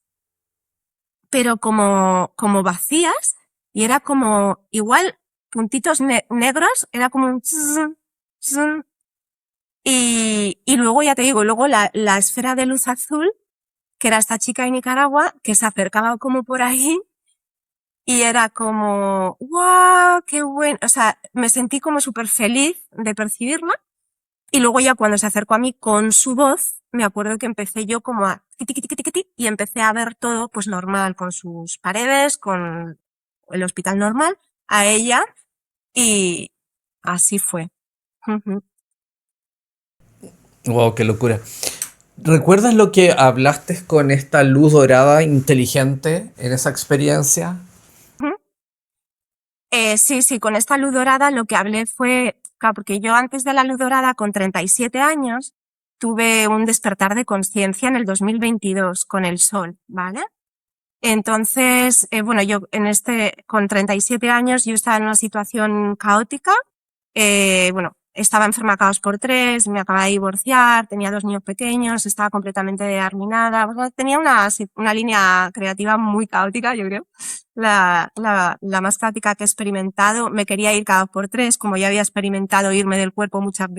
pero como vacías, y era como, igual, puntitos negros, era como un zzz, zzz. Y luego, ya te digo, luego la esfera de luz azul, que era esta chica de Nicaragua, que se acercaba como por ahí, y era como, ¡guau! ¡Qué bueno! O sea, me sentí como súper feliz de percibirla. Y luego ya cuando se acercó a mí con su voz, me acuerdo que empecé yo como a tiki, tiki, tiki, tiki, y empecé a ver todo pues normal, con sus paredes, con el hospital normal, a ella, y así fue. Ujú. Wow, qué locura. ¿Recuerdas lo que hablaste con esta luz dorada inteligente en esa experiencia? Ujú. Sí, sí, con esta luz dorada lo que hablé fue, claro, porque yo antes de la luz dorada, con 37 años, tuve un despertar de conciencia en el 2022 con el sol, ¿vale? Entonces, bueno, yo con 37 años, yo estaba en una situación caótica. Bueno, estaba enferma cada 2 por 3, me acababa de divorciar, tenía 2 niños pequeños, estaba completamente arruinada. Bueno, tenía una línea creativa muy caótica, yo creo. La más caótica que he experimentado. Me quería ir cada 2 por 3, como ya había experimentado irme del cuerpo muchas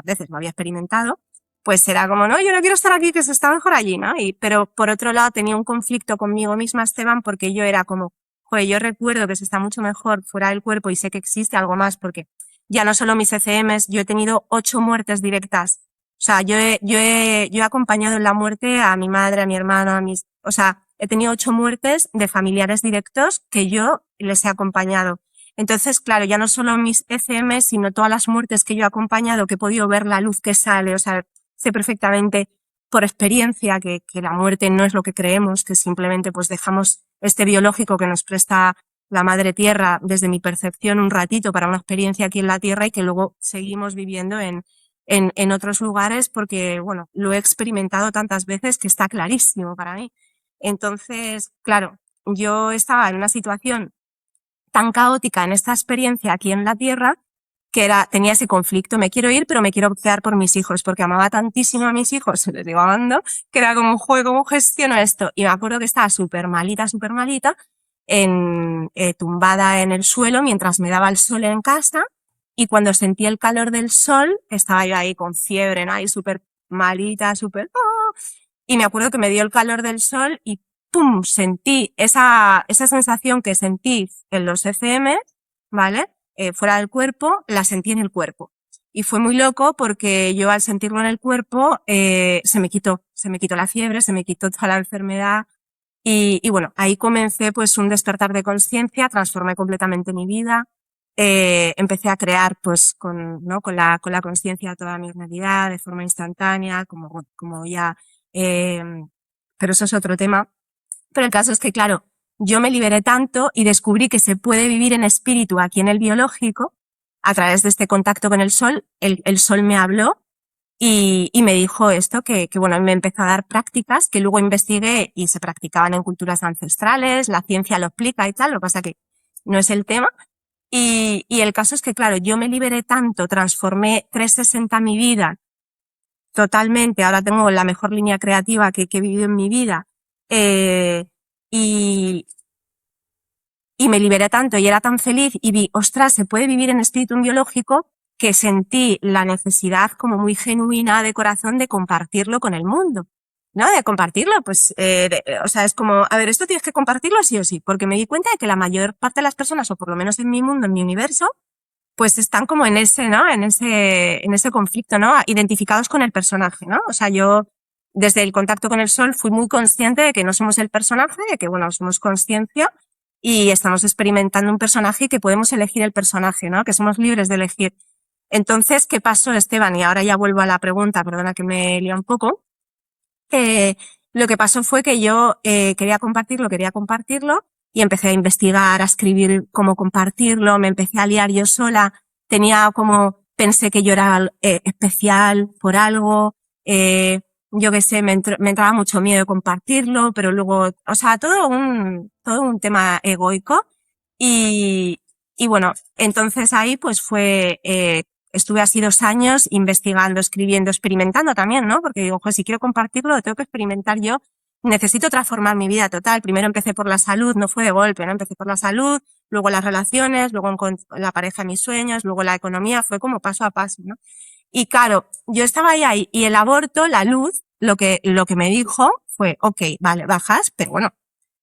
veces lo había experimentado, pues era como, no, yo no quiero estar aquí, que se está mejor allí, ¿no? Pero por otro lado tenía un conflicto conmigo misma, Esteban, porque yo era como, joder, yo recuerdo que se está mucho mejor fuera del cuerpo y sé que existe algo más, porque ya no solo mis ECMs, yo he tenido 8 muertes directas. O sea, yo he acompañado en la muerte a mi madre, a mi hermano, o sea, he tenido 8 muertes de familiares directos que yo les he acompañado. Entonces, claro, ya no solo mis ECMs, sino todas las muertes que yo he acompañado, que he podido ver la luz que sale, o sea, sé perfectamente por experiencia que la muerte no es lo que creemos, que simplemente pues dejamos este biológico que nos presta la madre tierra, desde mi percepción, un ratito para una experiencia aquí en la tierra, y que luego seguimos viviendo en otros lugares, porque, bueno, lo he experimentado tantas veces que está clarísimo para mí. Entonces, claro, yo estaba en una situación tan caótica en esta experiencia aquí en la tierra, que tenía ese conflicto: me quiero ir, pero me quiero quedar por mis hijos, porque amaba tantísimo a mis hijos, les digo amando, que era como, joder, ¿cómo gestiono esto? Y me acuerdo que estaba súper malita, tumbada en el suelo mientras me daba el sol en casa, y cuando sentí el calor del sol, estaba yo ahí con fiebre, ¿no? Ahí súper malita, y me acuerdo que me dio el calor del sol y ¡pum! Sentí esa sensación que sentí en los ECM, ¿vale? Fuera del cuerpo, la sentí en el cuerpo. Y fue muy loco porque yo, al sentirlo en el cuerpo, se me quitó la fiebre, se me quitó toda la enfermedad. Y bueno, ahí comencé pues un despertar de conciencia, transformé completamente mi vida. Empecé a crear pues ¿no? con la conciencia toda mi realidad de forma instantánea, como ya, eh, pero eso es otro tema. Pero el caso es que, claro, yo me liberé tanto y descubrí que se puede vivir en espíritu aquí en el biológico a través de este contacto con el sol. El sol me habló y me dijo esto, que bueno, me empezó a dar prácticas que luego investigué y se practicaban en culturas ancestrales, la ciencia lo explica y tal, lo que pasa que no es el tema. Y el caso es que, claro, yo me liberé tanto, transformé 360 mi vida totalmente. Ahora tengo la mejor línea creativa que he vivido en mi vida. Eh, y, y me liberé tanto y era tan feliz y vi, ostras, se puede vivir en espíritu biológico, que sentí la necesidad como muy genuina de corazón de compartirlo con el mundo. ¿no? De compartirlo, pues, o sea, es como, a ver, esto tienes que compartirlo sí o sí, porque me di cuenta de que la mayor parte de las personas, o por lo menos en mi mundo, en mi universo, pues están como en ese, ¿no? En ese conflicto, ¿no? Identificados con el personaje, ¿no? O sea, yo desde el contacto con el sol fui muy consciente de que no somos el personaje, de que, bueno, somos conciencia y estamos experimentando un personaje y que podemos elegir el personaje, ¿no? Que somos libres de elegir. Entonces, ¿qué pasó, Esteban? Y ahora ya vuelvo a la pregunta, perdona que me lío un poco. Lo que pasó fue que yo quería compartirlo y empecé a investigar, a escribir cómo compartirlo, me empecé a liar yo sola, tenía como, pensé que yo era especial por algo, yo qué sé, me entraba mucho miedo de compartirlo, pero luego, o sea, todo un tema egoico y, y bueno, entonces ahí pues fue, estuve así 2 años investigando, escribiendo, experimentando también, ¿no? Porque digo, pues si quiero compartirlo, lo tengo que experimentar yo. Necesito transformar mi vida total. Primero empecé por la salud, no fue de golpe, ¿no? Empecé por la salud, luego las relaciones, luego la pareja de mis sueños, luego la economía, fue como paso a paso, ¿no? Y claro, yo estaba ahí y el aborto, la luz, lo que me dijo fue, ok, vale, bajas, pero bueno,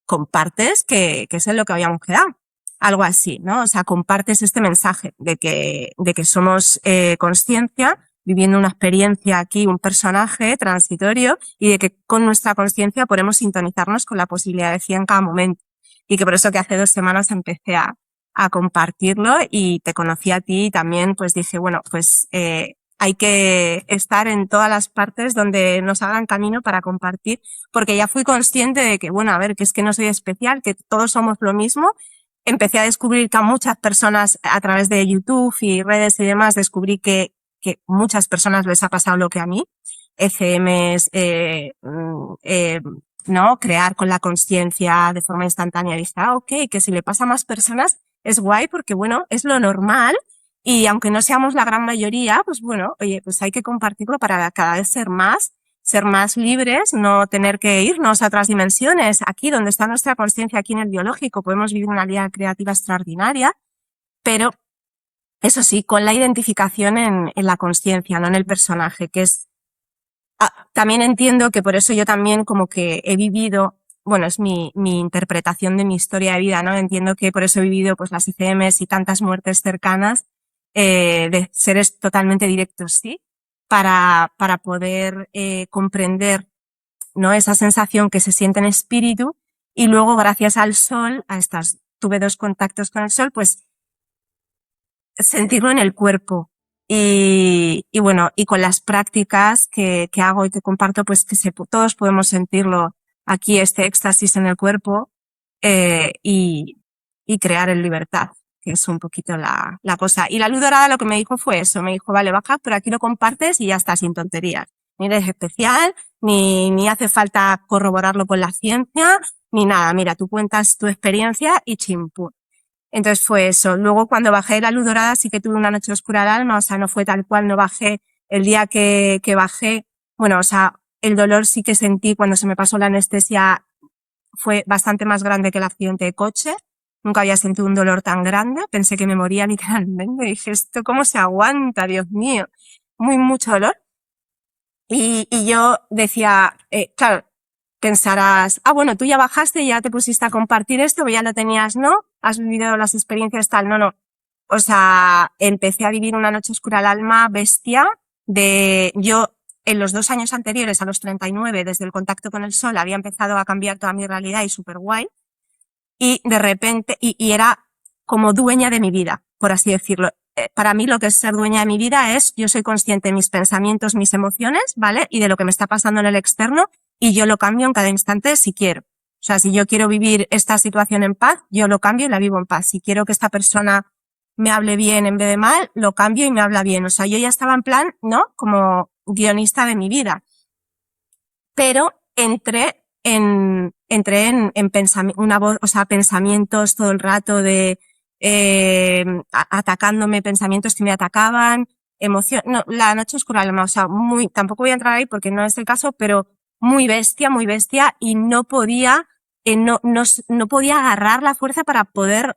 compartes que es en lo que habíamos quedado. Algo así, ¿no? O sea, compartes este mensaje de que somos consciencia, viviendo una experiencia aquí, un personaje transitorio, y de que con nuestra consciencia podemos sintonizarnos con la posibilidad de decir en cada momento. Y que por eso que hace 2 semanas empecé a compartirlo y te conocí a ti y también pues dije, bueno, pues hay que estar en todas las partes donde nos hagan camino para compartir, porque ya fui consciente de que, bueno, a ver, que es que no soy especial, que todos somos lo mismo. Empecé a descubrir que a muchas personas a través de YouTube y redes y demás, descubrí que muchas personas les ha pasado lo que a mí. ECMs, ¿no? Crear con la conciencia de forma instantánea. Dije, ok, que si le pasa a más personas es guay porque, bueno, es lo normal. Y aunque no seamos la gran mayoría, pues bueno, oye, pues hay que compartirlo para cada vez ser más libres, no tener que irnos a otras dimensiones. Aquí donde está nuestra conciencia, aquí en el biológico, podemos vivir una vida creativa extraordinaria, pero eso sí, con la identificación en la conciencia, no en el personaje, que es, también entiendo que por eso yo también como que he vivido, bueno, es mi interpretación de mi historia de vida, ¿no? Entiendo que por eso he vivido pues las ICMs y tantas muertes cercanas, de seres totalmente directos, ¿sí? Para poder comprender, ¿no? Esa sensación que se siente en espíritu y luego gracias al sol, tuve 2 contactos con el sol, pues sentirlo en el cuerpo. Y bueno, y con las prácticas que hago y que comparto, pues que todos podemos sentirlo aquí, este éxtasis en el cuerpo, y crear en libertad, que es un poquito la cosa. Y la luz dorada lo que me dijo fue eso, me dijo, vale, baja, pero aquí lo compartes y ya está, sin tonterías. Ni eres especial, ni hace falta corroborarlo con la ciencia, ni nada. Mira, tú cuentas tu experiencia y chimpú. Entonces fue eso. Luego cuando bajé la luz dorada sí que tuve una noche oscura al alma, o sea, no fue tal cual, no bajé el día que bajé. Bueno, o sea, el dolor sí que sentí cuando se me pasó la anestesia fue bastante más grande que el accidente de coche. Nunca había sentido un dolor tan grande. Pensé que me moría literalmente. Dije, ¿esto cómo se aguanta? Dios mío. Mucho dolor. Y yo decía, claro, pensarás, bueno, tú ya bajaste, ya te pusiste a compartir esto, ya lo tenías, ¿no? Has vivido las experiencias tal, no. O sea, empecé a vivir una noche oscura al alma bestia yo en los 2 años anteriores, a los 39, desde el contacto con el sol, había empezado a cambiar toda mi realidad y súper guay. Y de repente, y era como dueña de mi vida, por así decirlo. Para mí lo que es ser dueña de mi vida es, yo soy consciente de mis pensamientos, mis emociones, ¿vale? Y de lo que me está pasando en el externo, y yo lo cambio en cada instante si quiero. O sea, si yo quiero vivir esta situación en paz, yo lo cambio y la vivo en paz. Si quiero que esta persona me hable bien en vez de mal, lo cambio y me habla bien. O sea, yo ya estaba en plan, ¿no? Como guionista de mi vida. Pero entré en una voz, o sea, pensamientos todo el rato de, atacándome, pensamientos que me atacaban, no, la noche oscura, o sea, tampoco voy a entrar ahí porque no es el caso, pero muy bestia, y no podía, no podía agarrar la fuerza para poder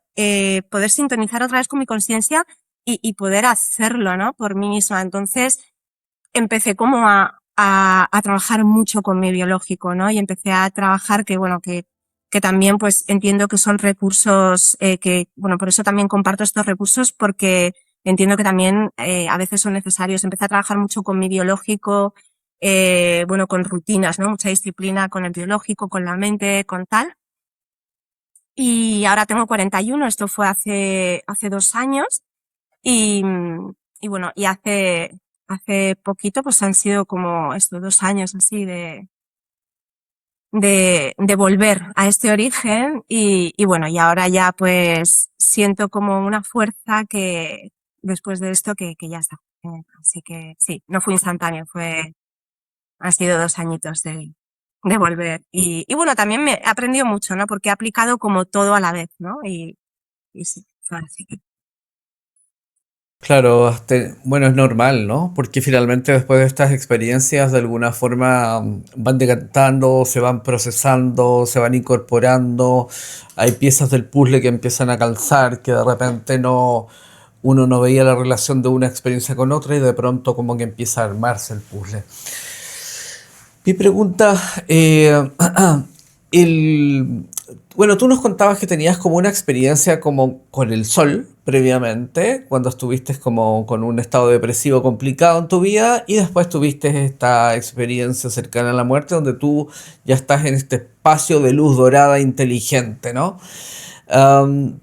sintonizar otra vez con mi conciencia y poder hacerlo, ¿no? Por mí misma. Entonces, empecé como a a trabajar mucho con mi biológico, ¿no? Y empecé a trabajar que, bueno, que también pues entiendo que son recursos que, bueno, por eso también comparto estos recursos porque entiendo que también a veces son necesarios. Empecé a trabajar mucho con mi biológico, bueno, con rutinas, ¿no? Mucha disciplina con el biológico, con la mente, con tal. Y ahora tengo 41, esto fue hace 2 años y, y bueno, y hace poquito pues han sido como estos 2 años así de volver a este origen y bueno, y ahora ya pues siento como una fuerza que después de esto que ya está. Así que sí, no fue instantáneo, han sido 2 añitos de volver. Y bueno, también me he aprendido mucho, ¿no? Porque he aplicado como todo a la vez, ¿no? Y sí, fue así. Claro, bueno, es normal, ¿no? Porque finalmente después de estas experiencias de alguna forma van decantando, se van procesando, se van incorporando, hay piezas del puzzle que empiezan a calzar, que de repente uno no veía la relación de una experiencia con otra y de pronto como que empieza a armarse el puzzle. Mi pregunta, el, bueno, tú nos contabas que tenías como una experiencia como con el sol previamente, cuando estuviste como con un estado depresivo complicado en tu vida y después tuviste esta experiencia cercana a la muerte donde tú ya estás en este espacio de luz dorada inteligente, ¿no?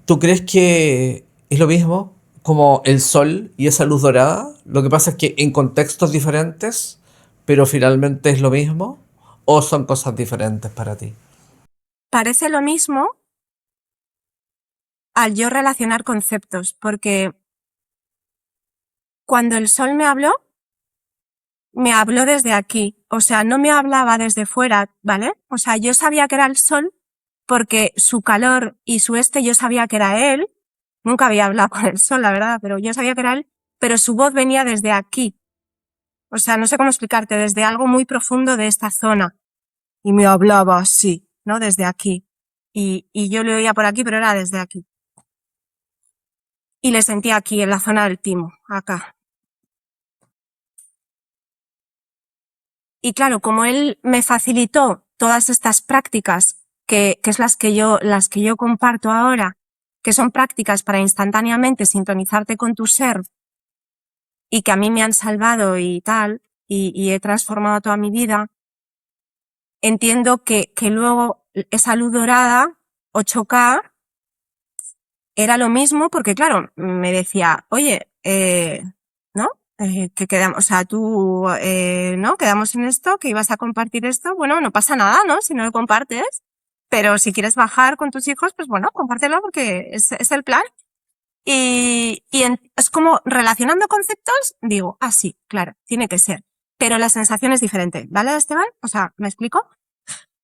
¿Tú crees que es lo mismo como el sol y esa luz dorada? Lo que pasa es que en contextos diferentes, pero finalmente es lo mismo, ¿o son cosas diferentes para ti? Parece lo mismo al yo relacionar conceptos, porque cuando el sol me habló desde aquí, o sea, no me hablaba desde fuera, ¿vale? O sea, yo sabía que era el sol porque su calor y su yo sabía que era él, nunca había hablado con el sol, la verdad, pero yo sabía que era él, pero su voz venía desde aquí, o sea, no sé cómo explicarte, desde algo muy profundo de esta zona, y me hablaba así, ¿no? Desde aquí. Y yo le oía por aquí, pero era desde aquí. Y le sentía aquí, en la zona del timo, acá. Y claro, como él me facilitó todas estas prácticas, que es las que yo comparto ahora, que son prácticas para instantáneamente sintonizarte con tu ser y que a mí me han salvado y tal, y he transformado toda mi vida, entiendo que luego esa luz dorada, 8K, era lo mismo porque claro, me decía, oye, ¿no? Que quedamos, o sea, tú, ¿no? Quedamos en esto, que ibas a compartir esto. Bueno, no pasa nada, ¿no? Si no lo compartes. Pero si quieres bajar con tus hijos, pues bueno, compártelo porque es el plan. Es como relacionando conceptos, digo, ah, sí, claro, tiene que ser. Pero la sensación es diferente, ¿vale, Esteban? O sea, ¿me explico?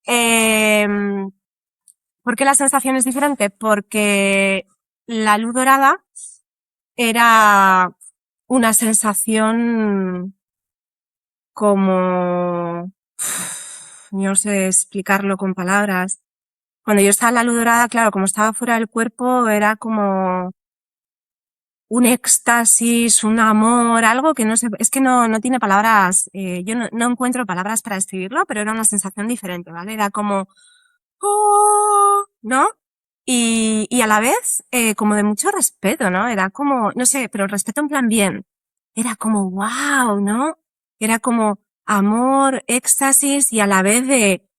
Eh, ¿Por qué la sensación es diferente? Porque la luz dorada era una sensación como, no sé explicarlo con palabras. Cuando yo estaba en la luz dorada, claro, como estaba fuera del cuerpo, era como un éxtasis, un amor, algo que no sé, es que no tiene palabras, yo no encuentro palabras para describirlo, pero era una sensación diferente, ¿vale? Era como, oh, ¿no? Y a la vez, como de mucho respeto, ¿no? Era como, no sé, pero respeto en plan bien. Era como, wow, ¿no? Era como amor, éxtasis y a la vez de,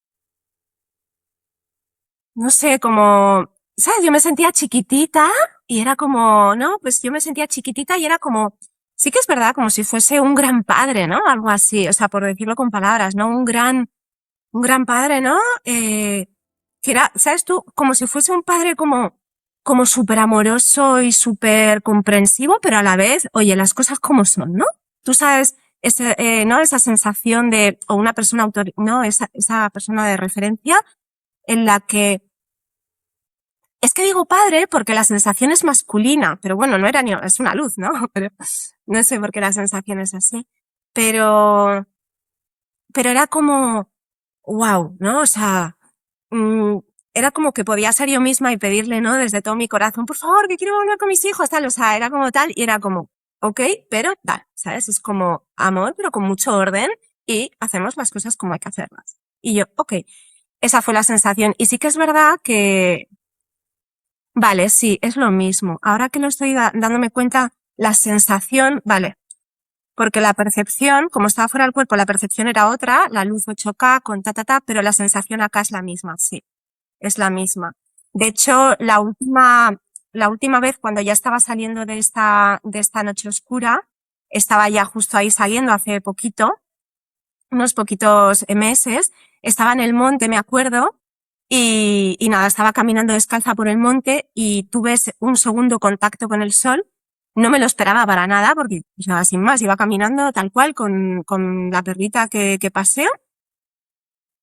no sé, como, ¿sabes? Yo me sentía chiquitita y era como, ¿no? Pues yo me sentía chiquitita y era como, sí que es verdad, como si fuese un gran padre, ¿no? Algo así, o sea, por decirlo con palabras, ¿no? Un gran padre, ¿no? Que era, ¿sabes tú? Como si fuese un padre como súper amoroso y súper comprensivo, pero a la vez, oye, las cosas como son, ¿no? Tú sabes, ¿no? Esa sensación de, o una persona ¿no? Esa persona de referencia en la que, es que digo padre porque la sensación es masculina, pero bueno, no era ni, es una luz, ¿no? Pero no sé por qué la sensación es así. Pero, pero era como, wow, ¿no? O sea, mm, era como que podía ser yo misma y pedirle, ¿no? Desde todo mi corazón, por favor, que quiero volver con mis hijos, tal. O sea, era como tal y era como, ok, pero tal, ¿sabes? Es como amor, pero con mucho orden y hacemos las cosas como hay que hacerlas. Y yo, ok, esa fue la sensación. Y sí que es verdad que, vale, sí, es lo mismo. Ahora que lo estoy dándome cuenta, la sensación, vale, porque la percepción, como estaba fuera del cuerpo, la percepción era otra, la luz 8K con pero la sensación acá es la misma, sí, es la misma. De hecho, la última vez cuando ya estaba saliendo de esta noche oscura, estaba ya justo ahí saliendo hace poquito, unos poquitos meses, estaba en el monte, me acuerdo, y nada, estaba caminando descalza por el monte y tuve un segundo contacto con el sol. No me lo esperaba para nada porque, o sea, sin más, iba caminando tal cual con la perrita que paseo.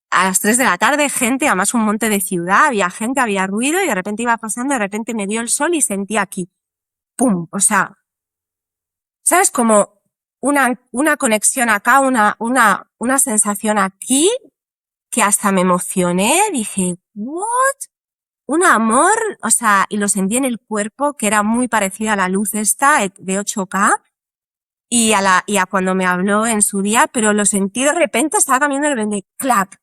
A las 3 de la tarde, gente, además un monte de ciudad, había gente, había ruido y de repente iba pasando, de repente me dio el sol y sentí aquí, ¡pum! O sea, ¿sabes? Como una conexión acá, una sensación aquí que hasta me emocioné, dije, ¿what? Un amor, o sea, y lo sentí en el cuerpo, que era muy parecida a la luz esta de 8K y a cuando me habló en su día, pero lo sentí de repente, estaba caminando de repente, clap.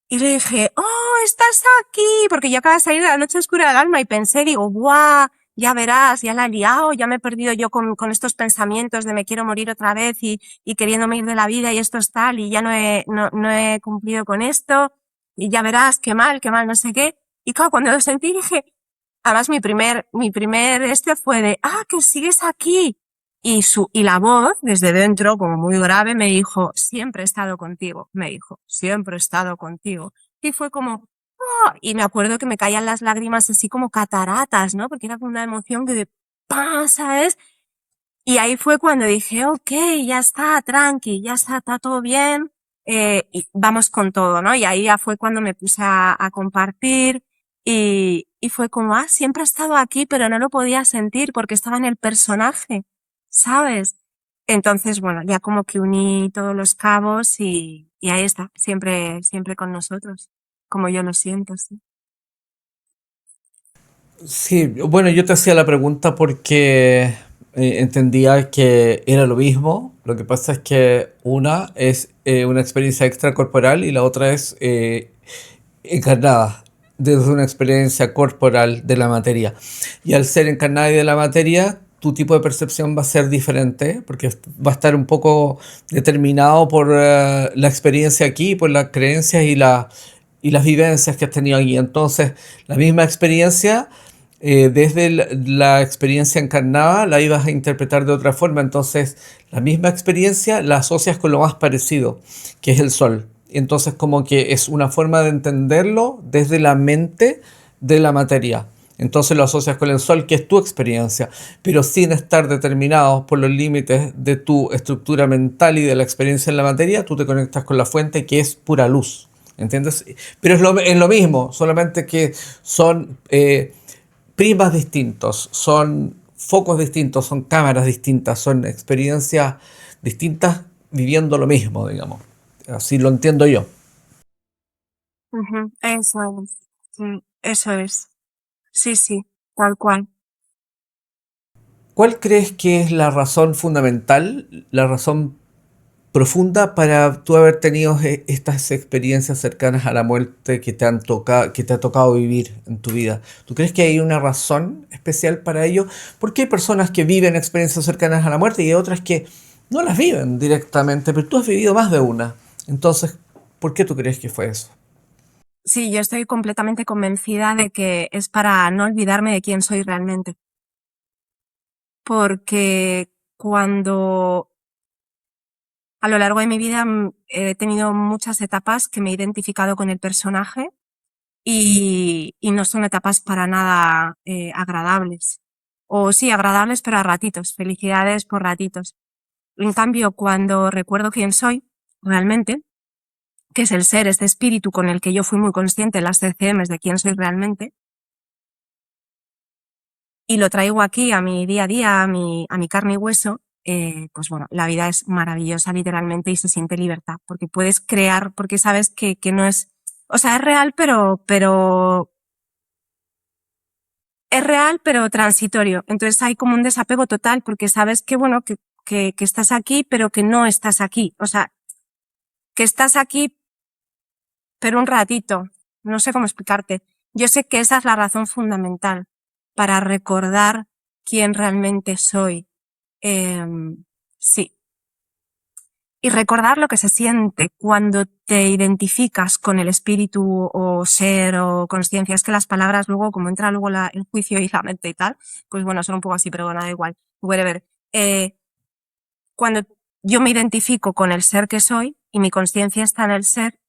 Y le dije, oh, estás aquí, porque yo acabo de salir de la noche oscura del alma y pensé, digo, guau, ya verás, ya la he liado, ya me he perdido yo con estos pensamientos de me quiero morir otra vez y queriéndome ir de la vida y esto es tal y ya no he cumplido con esto y ya verás, qué mal, no sé qué. Y claro, cuando lo sentí dije, además mi primer este fue de, ah, que sigues aquí. Y la voz, desde dentro, como muy grave, me dijo, siempre he estado contigo, me dijo, siempre he estado contigo. Y fue como, oh, y me acuerdo que me caían las lágrimas así como cataratas, ¿no? Porque era como una emoción que de, ¡pam! ¿Sabes? Y ahí fue cuando dije, ok, ya está, tranqui, ya está todo bien, y vamos con todo, ¿no? Y ahí ya fue cuando me puse a compartir y fue como, ah, siempre he estado aquí, pero no lo podía sentir porque estaba en el personaje, ¿sabes? Entonces, bueno, ya como que uní todos los cabos y ahí está, siempre, siempre con nosotros, como yo lo siento, sí. Sí, bueno, yo te hacía la pregunta porque entendía que era lo mismo. Lo que pasa es que una es una experiencia extracorporal y la otra es encarnada desde una experiencia corporal de la materia. Y al ser encarnada y de la materia, tu tipo de percepción va a ser diferente porque va a estar un poco determinado por la experiencia aquí, por las creencias y las vivencias que has tenido aquí. Entonces, la misma experiencia, desde la experiencia encarnada, la ibas a interpretar de otra forma. Entonces, la misma experiencia la asocias con lo más parecido, que es el sol. Entonces, como que es una forma de entenderlo desde la mente de la materia. Entonces lo asocias con el sol, que es tu experiencia, pero sin estar determinado por los límites de tu estructura mental y de la experiencia en la materia, tú te conectas con la fuente que es pura luz. ¿Entiendes? Pero es lo mismo, solamente que son prismas distintos, son focos distintos, son cámaras distintas, son experiencias distintas viviendo lo mismo, digamos. Así lo entiendo yo. Ujú, eso es, sí, eso es, sí, sí, tal cual. ¿Cuál crees que es la razón fundamental, la razón profunda para tú haber tenido estas experiencias cercanas a la muerte que te han tocado, que te ha tocado vivir en tu vida? ¿Tú crees que hay una razón especial para ello? Porque hay personas que viven experiencias cercanas a la muerte y hay otras que no las viven directamente, pero tú has vivido más de una. Entonces, ¿por qué tú crees que fue eso? Sí, yo estoy completamente convencida de que es para no olvidarme de quién soy realmente. Porque cuando a lo largo de mi vida he tenido muchas etapas que me he identificado con el personaje y no son etapas para nada agradables. O sí, agradables, pero a ratitos, felicidades por ratitos. En cambio, cuando recuerdo quién soy realmente, que es el ser, este espíritu con el que yo fui muy consciente en las CCMs de quién soy realmente, y lo traigo aquí a mi día a día, a mi carne y hueso, pues bueno, la vida es maravillosa literalmente y se siente libertad, porque puedes crear, porque sabes que no es, o sea, es real, pero transitorio. Entonces hay como un desapego total porque sabes que, bueno, que estás aquí, pero que no estás aquí. O sea, que estás aquí, pero un ratito. No sé cómo explicarte. Yo sé que esa es la razón fundamental para recordar quién realmente soy. Sí. Y recordar lo que se siente cuando te identificas con el espíritu o ser o consciencia. Es que las palabras luego, como entra luego el juicio y la mente y tal, pues bueno, son un poco así, pero bueno, da igual. Whatever. Cuando yo me identifico con el ser que soy y mi conciencia está en el ser,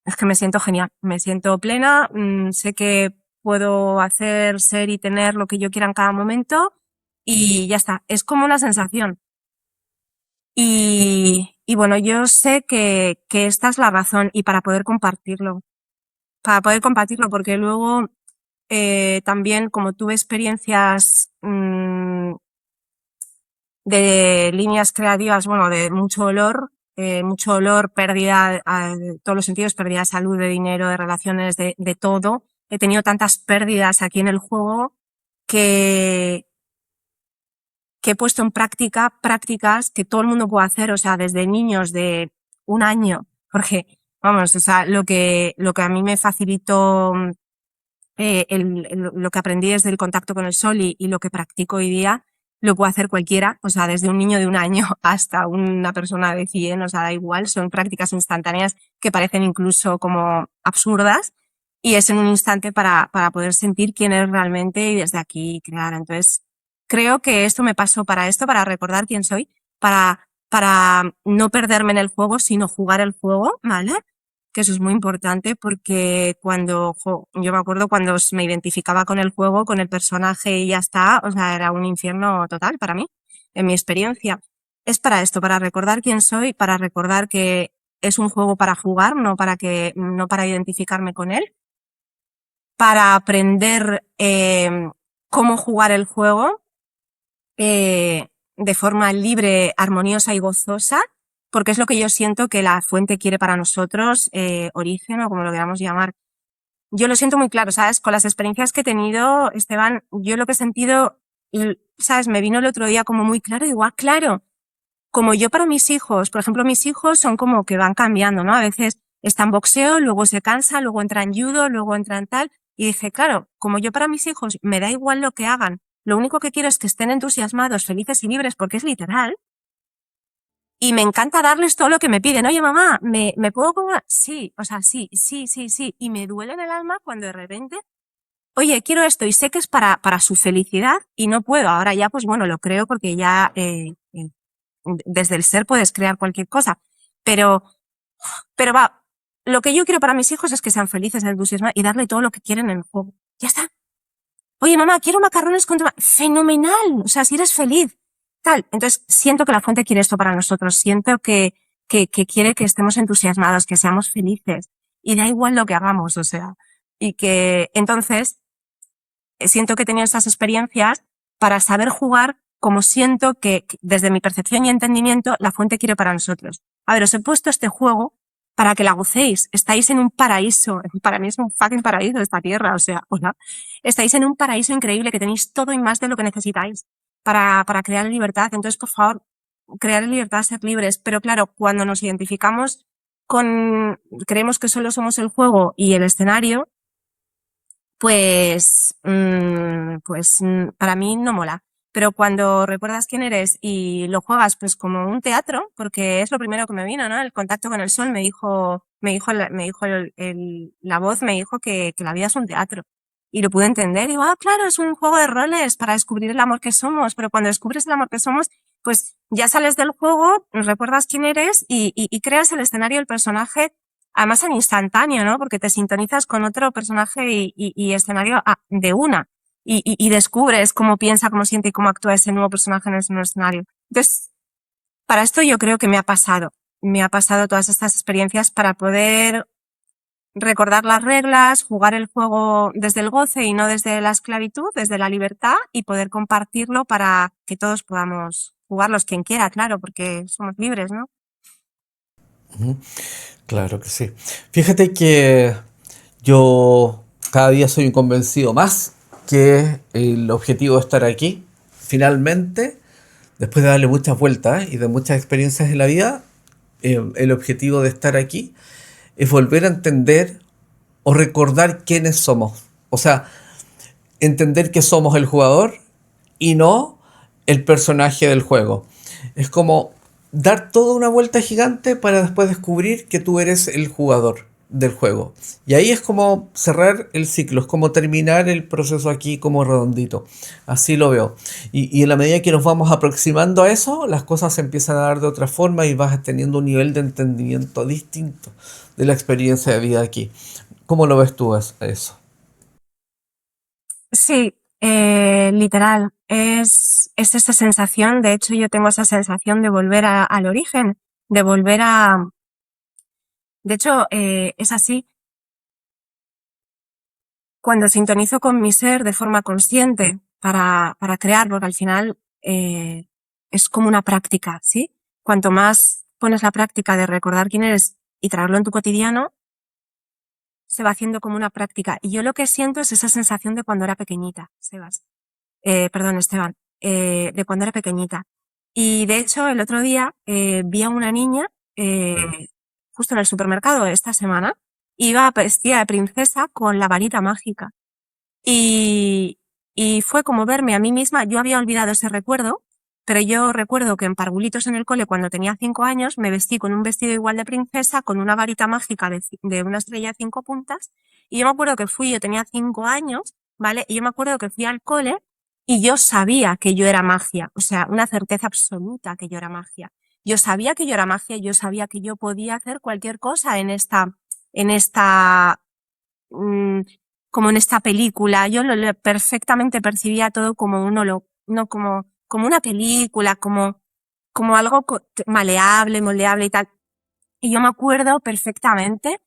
es que me siento genial, me siento plena, sé que puedo hacer, ser y tener lo que yo quiera en cada momento y ya está. Es como una sensación. Y bueno, yo sé que esta es la razón y para poder compartirlo, porque luego también como tuve experiencias de líneas creativas, bueno, de mucho dolor, pérdida, de todos los sentidos, pérdida de salud, de dinero, de relaciones, de todo. He tenido tantas pérdidas aquí en el juego que, que he puesto en prácticas que todo el mundo puede hacer, o sea, desde niños de 1 año, porque, vamos, o sea, lo que a mí me facilitó, lo que aprendí desde el contacto con el sol y lo que practico hoy día, lo puede hacer cualquiera, o sea, desde un niño de 1 año hasta una persona de 100, o sea, da igual, son prácticas instantáneas que parecen incluso como absurdas y es en un instante para poder sentir quién eres realmente y desde aquí crear. Entonces, creo que esto me pasó para esto, para recordar quién soy, para no perderme en el juego, sino jugar el juego, ¿vale? Que eso es muy importante porque yo me acuerdo cuando me identificaba con el juego, con el personaje y ya está, o sea, era un infierno total para mí, en mi experiencia. Es para esto, para recordar quién soy, para recordar que es un juego para jugar, no para identificarme con él, para aprender cómo jugar el juego de forma libre, armoniosa y gozosa, porque es lo que yo siento que la fuente quiere para nosotros, origen o como lo queramos llamar. Yo lo siento muy claro, ¿sabes? Con las experiencias que he tenido, Esteban, yo lo que he sentido, ¿sabes? Me vino el otro día como muy claro, igual, claro, como yo para mis hijos, por ejemplo, mis hijos son como que van cambiando, ¿no? A veces están boxeo, luego se cansan, luego entran judo, luego entran tal. Y dije, claro, como yo para mis hijos me da igual lo que hagan, lo único que quiero es que estén entusiasmados, felices y libres, porque es literal. Y me encanta darles todo lo que me piden. Oye, mamá, ¿me puedo comer? Sí, o sea, sí, sí, sí, sí. Y me duele en el alma cuando de repente, oye, quiero esto y sé que es para su felicidad y no puedo. Ahora ya, pues bueno, lo creo porque ya desde el ser puedes crear cualquier cosa. Pero, pero va, lo que yo quiero para mis hijos es que sean felices, entusiasmados y darle todo lo que quieren en el juego. Ya está. Oye, mamá, quiero macarrones con tomate. Fenomenal. O sea, si eres feliz. Tal. Entonces, siento que la fuente quiere esto para nosotros. Siento que quiere que estemos entusiasmados, que seamos felices. Y da igual lo que hagamos, o sea. Y que, entonces, siento que he tenido estas experiencias para saber jugar como siento que, desde mi percepción y entendimiento, la fuente quiere para nosotros. A ver, os he puesto este juego para que la gocéis. Estáis en un paraíso. Para mí es un fucking paraíso esta tierra, o sea, hola. Estáis en un paraíso increíble que tenéis todo y más de lo que necesitáis para crear libertad. Entonces, por favor, crear libertad, ser libres. Pero claro, cuando nos identificamos creemos que solo somos el juego y el escenario, pues para mí no mola. Pero cuando recuerdas quién eres y lo juegas pues como un teatro, porque es lo primero que me vino, ¿no? El contacto con el sol la voz me dijo que la vida es un teatro. Y lo pude entender. Y digo, ah, claro, es un juego de roles para descubrir el amor que somos. Pero cuando descubres el amor que somos, pues ya sales del juego, recuerdas quién eres y creas el escenario, el personaje, además en instantáneo, ¿no? Porque te sintonizas con otro personaje y escenario de una. Y descubres cómo piensa, cómo siente y cómo actúa ese nuevo personaje en ese nuevo escenario. Entonces, para esto yo creo que me ha pasado. Me ha pasado todas estas experiencias para poder recordar las reglas, jugar el juego desde el goce y no desde la esclavitud, desde la libertad y poder compartirlo para que todos podamos jugarlos quien quiera, claro, porque somos libres, ¿no? Claro que sí. Fíjate que yo cada día soy un convencido más que el objetivo de estar aquí, finalmente, después de darle muchas vueltas y de muchas experiencias en la vida, el objetivo de estar aquí es volver a entender o recordar quiénes somos. O sea, entender que somos el jugador y no el personaje del juego. Es como dar toda una vuelta gigante para después descubrir que tú eres el jugador del juego. Y ahí es como cerrar el ciclo, es como terminar el proceso aquí como redondito. Así lo veo. Y en la medida que nos vamos aproximando a eso, las cosas se empiezan a dar de otra forma y vas teniendo un nivel de entendimiento distinto de la experiencia de vida aquí. ¿Cómo lo ves tú eso? Sí, literal, es esa sensación, de hecho yo tengo esa sensación de volver al origen, de volver a... De hecho, es así, cuando sintonizo con mi ser de forma consciente para crear, porque al final es como una práctica, ¿sí? Cuanto más pones la práctica de recordar quién eres y traerlo en tu cotidiano, se va haciendo como una práctica. Y yo lo que siento es esa sensación de cuando era pequeñita, Sebas. Perdón, Esteban, de cuando era pequeñita. Y de hecho, el otro día vi a una niña, justo en el supermercado esta semana, iba vestida de princesa con la varita mágica. Y, y fue como verme a mí misma, yo había olvidado ese recuerdo, pero yo recuerdo que en Parvulitos en el cole, cuando tenía 5 años, me vestí con un vestido igual de princesa, con una varita mágica de una estrella de 5 puntas, y yo me acuerdo que yo tenía 5 años, ¿vale? Y yo me acuerdo que fui al cole y yo sabía que yo era magia, o sea, una certeza absoluta que yo era magia. Yo sabía que yo era magia, yo sabía que yo podía hacer cualquier cosa en esta mm, como en esta película. Yo perfectamente percibía todo como no como una película, como algo maleable, moldeable y tal. Y yo me acuerdo perfectamente.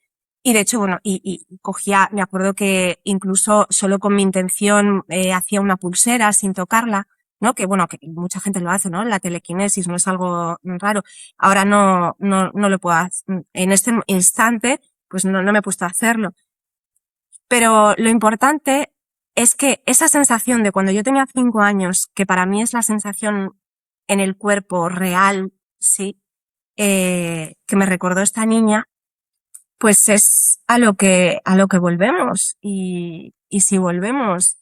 Y de hecho, bueno, y cogía, me acuerdo que incluso solo con mi intención hacía una pulsera sin tocarla, ¿no? Que bueno, que mucha gente lo hace, ¿no? La telequinesis no es algo raro. Ahora no lo puedo hacer. En este instante, pues no me he puesto a hacerlo. Pero lo importante es que esa sensación de cuando yo tenía 5 años, que para mí es la sensación en el cuerpo real, sí, que me recordó esta niña, pues es a lo que volvemos. Y si volvemos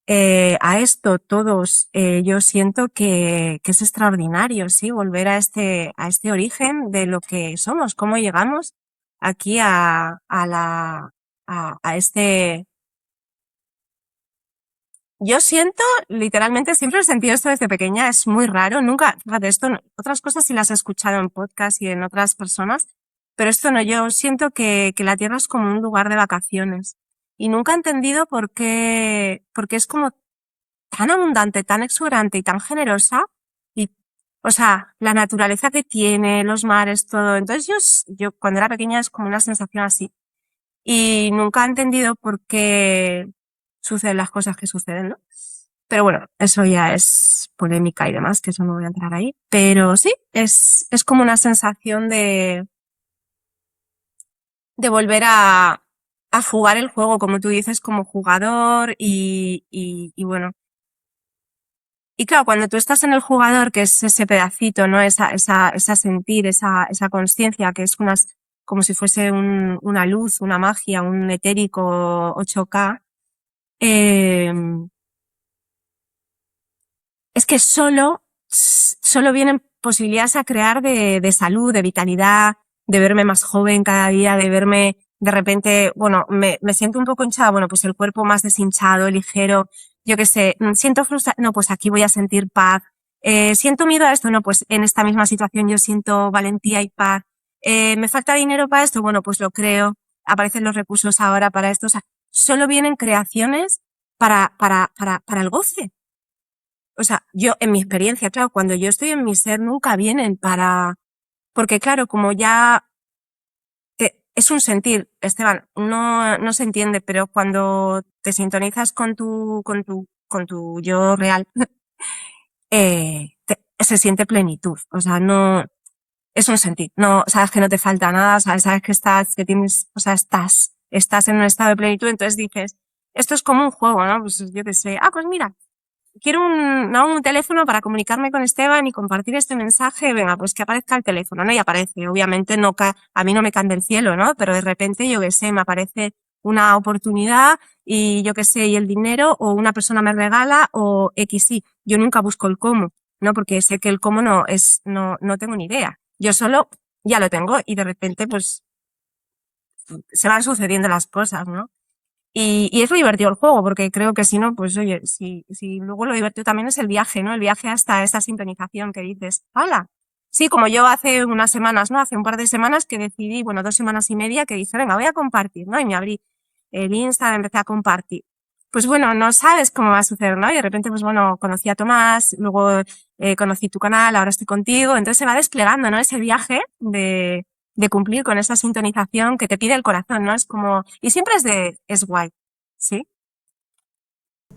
a esto todos, yo siento que es extraordinario, sí, volver a este origen de lo que somos, cómo llegamos aquí a este. Yo siento, literalmente, siempre he sentido esto desde pequeña, es muy raro, nunca, fíjate, otras cosas sí las he escuchado en podcast y en otras personas, pero esto no, yo siento que la Tierra es como un lugar de vacaciones. Y nunca he entendido porque es como tan abundante, tan exuberante y tan generosa, y, o sea, la naturaleza que tiene, los mares, todo. Entonces yo cuando era pequeña es como una sensación así. Y nunca he entendido por qué suceden las cosas que suceden, ¿no? Pero bueno, eso ya es polémica y demás, que eso no voy a entrar ahí. Pero sí, es como una sensación de volver a jugar el juego, como tú dices, como jugador y bueno. Y claro, cuando tú estás en el jugador, que es ese pedacito, ¿no? Esa sentir, esa conciencia, que es como si fuese una luz, una magia, un etérico 8K, eh, es que solo vienen posibilidades a crear de salud, de vitalidad, de verme más joven cada día, de verme de repente, bueno, me siento un poco hinchada, bueno, pues el cuerpo más deshinchado, ligero, yo qué sé, siento frustración, no, pues aquí voy a sentir paz. Siento miedo a esto, no, pues en esta misma situación yo siento valentía y paz. Me falta dinero para esto, bueno, pues lo creo, aparecen los recursos ahora para esto, o sea, solo vienen creaciones para el goce. O sea, yo en mi experiencia, claro, cuando yo estoy en mi ser nunca vienen porque claro, como ya es un sentir, Esteban, no se entiende, pero cuando te sintonizas con tu yo real, se siente plenitud. O sea, no, es un sentir. No, sabes que no te falta nada, sabes que que tienes, o sea, estás en un estado de plenitud, entonces dices, esto es como un juego, ¿no? Pues yo qué sé, pues mira, quiero un teléfono para comunicarme con Esteban y compartir este mensaje, venga, pues que aparezca el teléfono, ¿no? Y aparece, obviamente a mí no me cae del cielo, ¿no? Pero de repente, yo qué sé, me aparece una oportunidad y yo qué sé, y el dinero, o una persona me regala, o X y. Yo nunca busco el cómo, ¿no? Porque sé que el cómo no tengo ni idea. Yo solo ya lo tengo y de repente, pues, se van sucediendo las cosas, ¿no? Y es lo divertido el juego, porque creo que si no, pues oye, si luego lo divertido también es el viaje, ¿no? El viaje hasta esta sintonización que dices, ¡hala! Sí, como yo hace unas semanas, ¿no? Hace un par de semanas que decidí, bueno, 2 semanas y media, que dije, venga, voy a compartir, ¿no? Y me abrí el Insta, empecé a compartir. Pues bueno, no sabes cómo va a suceder, ¿no? Y de repente, pues bueno, conocí a Tomás, luego conocí tu canal, ahora estoy contigo, entonces se va desplegando, ¿no? Ese viaje de cumplir con esa sintonización que te pide el corazón, ¿no? Es como, y siempre es guay, ¿sí?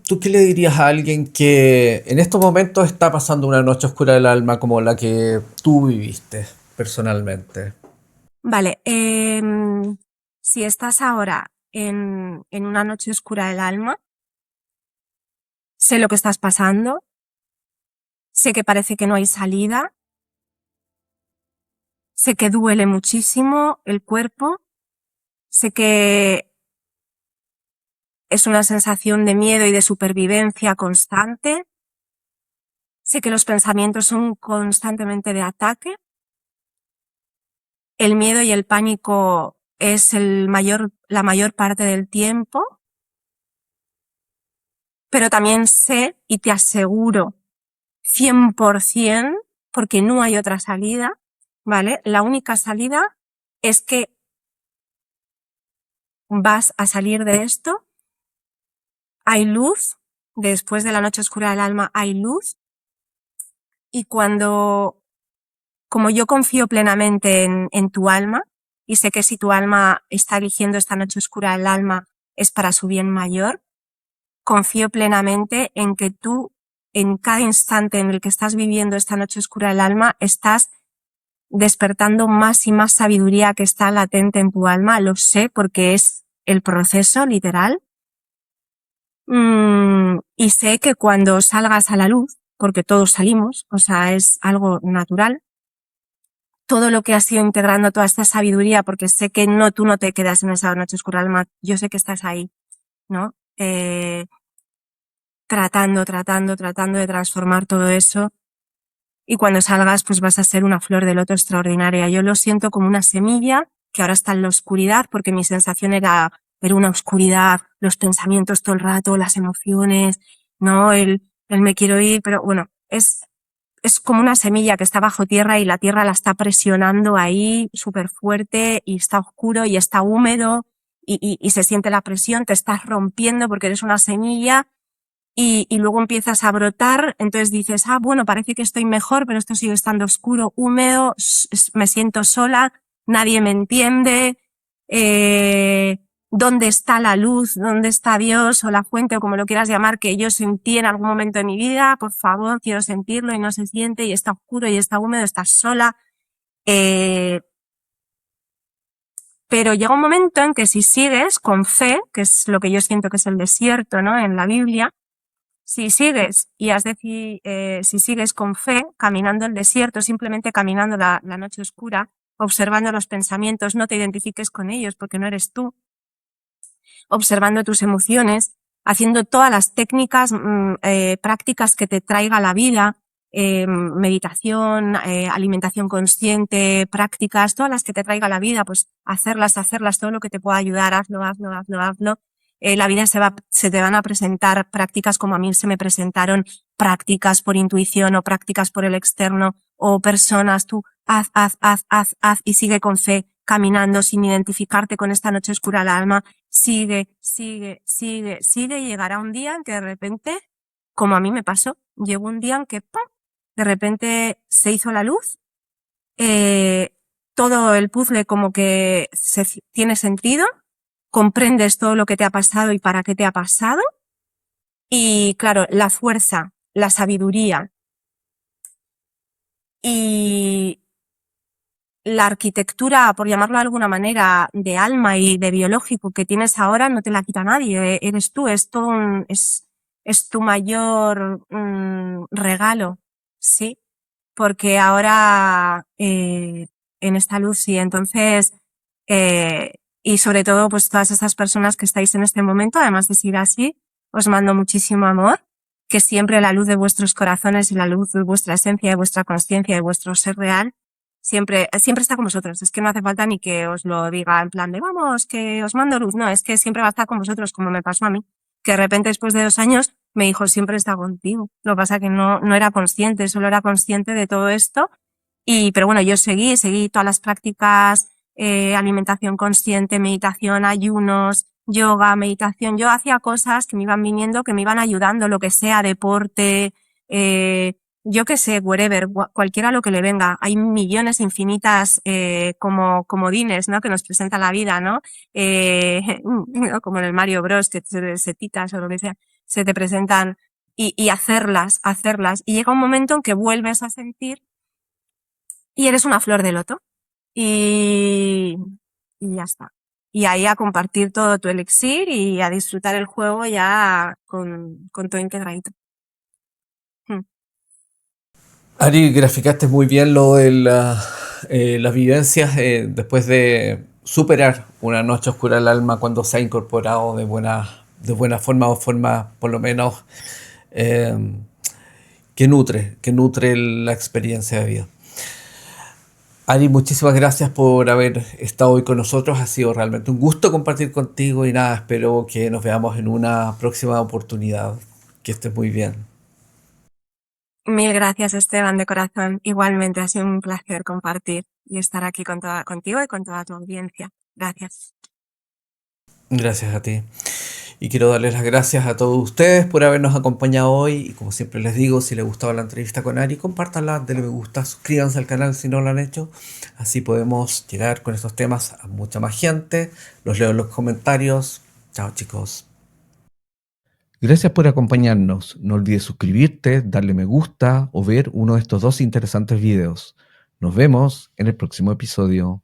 ¿Tú qué le dirías a alguien que en estos momentos está pasando una noche oscura del alma como la que tú viviste personalmente? Vale, si estás ahora en una noche oscura del alma, sé lo que estás pasando, sé que parece que no hay salida, sé que duele muchísimo el cuerpo, sé que es una sensación de miedo y de supervivencia constante, sé que los pensamientos son constantemente de ataque. El miedo y el pánico es la mayor parte del tiempo, pero también sé y te aseguro 100%, porque no hay otra salida, ¿vale? La única salida es que vas a salir de esto. Hay luz, después de la noche oscura del alma hay luz, y como yo confío plenamente en tu alma, y sé que si tu alma está eligiendo esta noche oscura del alma es para su bien mayor, confío plenamente en que tú, en cada instante en el que estás viviendo esta noche oscura del alma, estás despertando más y más sabiduría que está latente en tu alma. Lo sé porque es el proceso literal. Y sé que cuando salgas a la luz, porque todos salimos, o sea, es algo natural, todo lo que has ido integrando, toda esta sabiduría, porque sé que tú no te quedas en esa noche oscura del alma, yo sé que estás ahí, ¿no? Tratando de transformar todo eso. Y cuando salgas, pues vas a ser una flor de loto extraordinaria. Yo lo siento como una semilla que ahora está en la oscuridad, porque mi sensación era una oscuridad, los pensamientos todo el rato, las emociones, ¿no? El me quiero ir, pero bueno, es como una semilla que está bajo tierra y la tierra la está presionando ahí súper fuerte y está oscuro y está húmedo y se siente la presión, te estás rompiendo porque eres una semilla y luego empiezas a brotar, entonces dices, bueno, parece que estoy mejor, pero esto sigue estando oscuro, húmedo, me siento sola, nadie me entiende, ¿dónde está la luz? ¿Dónde está Dios o la fuente o como lo quieras llamar que yo sentí en algún momento de mi vida? Por favor, quiero sentirlo y no se siente y está oscuro y está húmedo, estás sola. Pero llega un momento en que si sigues con fe, que es lo que yo siento que es el desierto, ¿no? En la Biblia, si sigues si sigues con fe, caminando el desierto, simplemente caminando la noche oscura, observando los pensamientos, no te identifiques con ellos porque no eres tú, observando tus emociones, haciendo todas las técnicas, prácticas que te traiga la vida, meditación, alimentación consciente, prácticas, todas las que te traiga la vida, pues hacerlas, todo lo que te pueda ayudar, hazlo. La vida se te van a presentar prácticas como a mí se me presentaron, prácticas por intuición o prácticas por el externo o personas, tú haz y sigue con fe, caminando sin identificarte con esta noche oscura del alma, sigue y llegará un día en que de repente, como a mí me pasó, llegó un día en que ¡pum!, de repente se hizo la luz, eh, todo el puzzle como que tiene sentido, comprendes todo lo que te ha pasado y para qué te ha pasado, y claro, la fuerza, la sabiduría y la arquitectura, por llamarlo de alguna manera, de alma y de biológico que tienes ahora no te la quita nadie, eres tú, es todo es tu mayor regalo, ¿sí? Porque ahora en esta luz sí, entonces, y sobre todo, pues todas esas personas que estáis en este momento, además de ser así, os mando muchísimo amor, que siempre la luz de vuestros corazones y la luz de vuestra esencia, de vuestra consciencia, de vuestro ser real, siempre está con vosotros. Es que no hace falta ni que os lo diga en plan de vamos, que os mando luz. No, es que siempre va a estar con vosotros, como me pasó a mí. Que de repente después de 2 años me dijo siempre está contigo. Lo que pasa que no era consciente, solo era consciente de todo esto. Pero bueno, yo seguí todas las prácticas, alimentación consciente, meditación, ayunos, yoga, meditación. Yo hacía cosas que me iban viniendo, que me iban ayudando, lo que sea, deporte, yo qué sé, whatever, cualquiera lo que le venga. Hay millones infinitas como comodines, ¿no? Que nos presenta la vida, ¿no? Como en el Mario Bros, que setitas o lo que sea, se te presentan y hacerlas. Y llega un momento en que vuelves a sentir y eres una flor de loto. Y, y ya está. Y ahí a compartir todo tu elixir y a disfrutar el juego ya con todo integradito. Ari, graficaste muy bien lo de las vivencias después de superar una noche oscura del alma cuando se ha incorporado de buena forma o forma por lo menos eh, que nutre la experiencia de vida. Ari, muchísimas gracias por haber estado hoy con nosotros. Ha sido realmente un gusto compartir contigo y nada, espero que nos veamos en una próxima oportunidad. Que estés muy bien. Mil gracias, Esteban, de corazón. Igualmente, ha sido un placer compartir y estar aquí contigo y con toda tu audiencia. Gracias. Gracias a ti. Y quiero darles las gracias a todos ustedes por habernos acompañado hoy. Y como siempre les digo, si les gustaba la entrevista con Ari, compártanla, denle me gusta, suscríbanse al canal si no lo han hecho. Así podemos llegar con estos temas a mucha más gente. Los leo en los comentarios. Chao, chicos. Gracias por acompañarnos. No olvides suscribirte, darle me gusta o ver uno de estos dos interesantes videos. Nos vemos en el próximo episodio.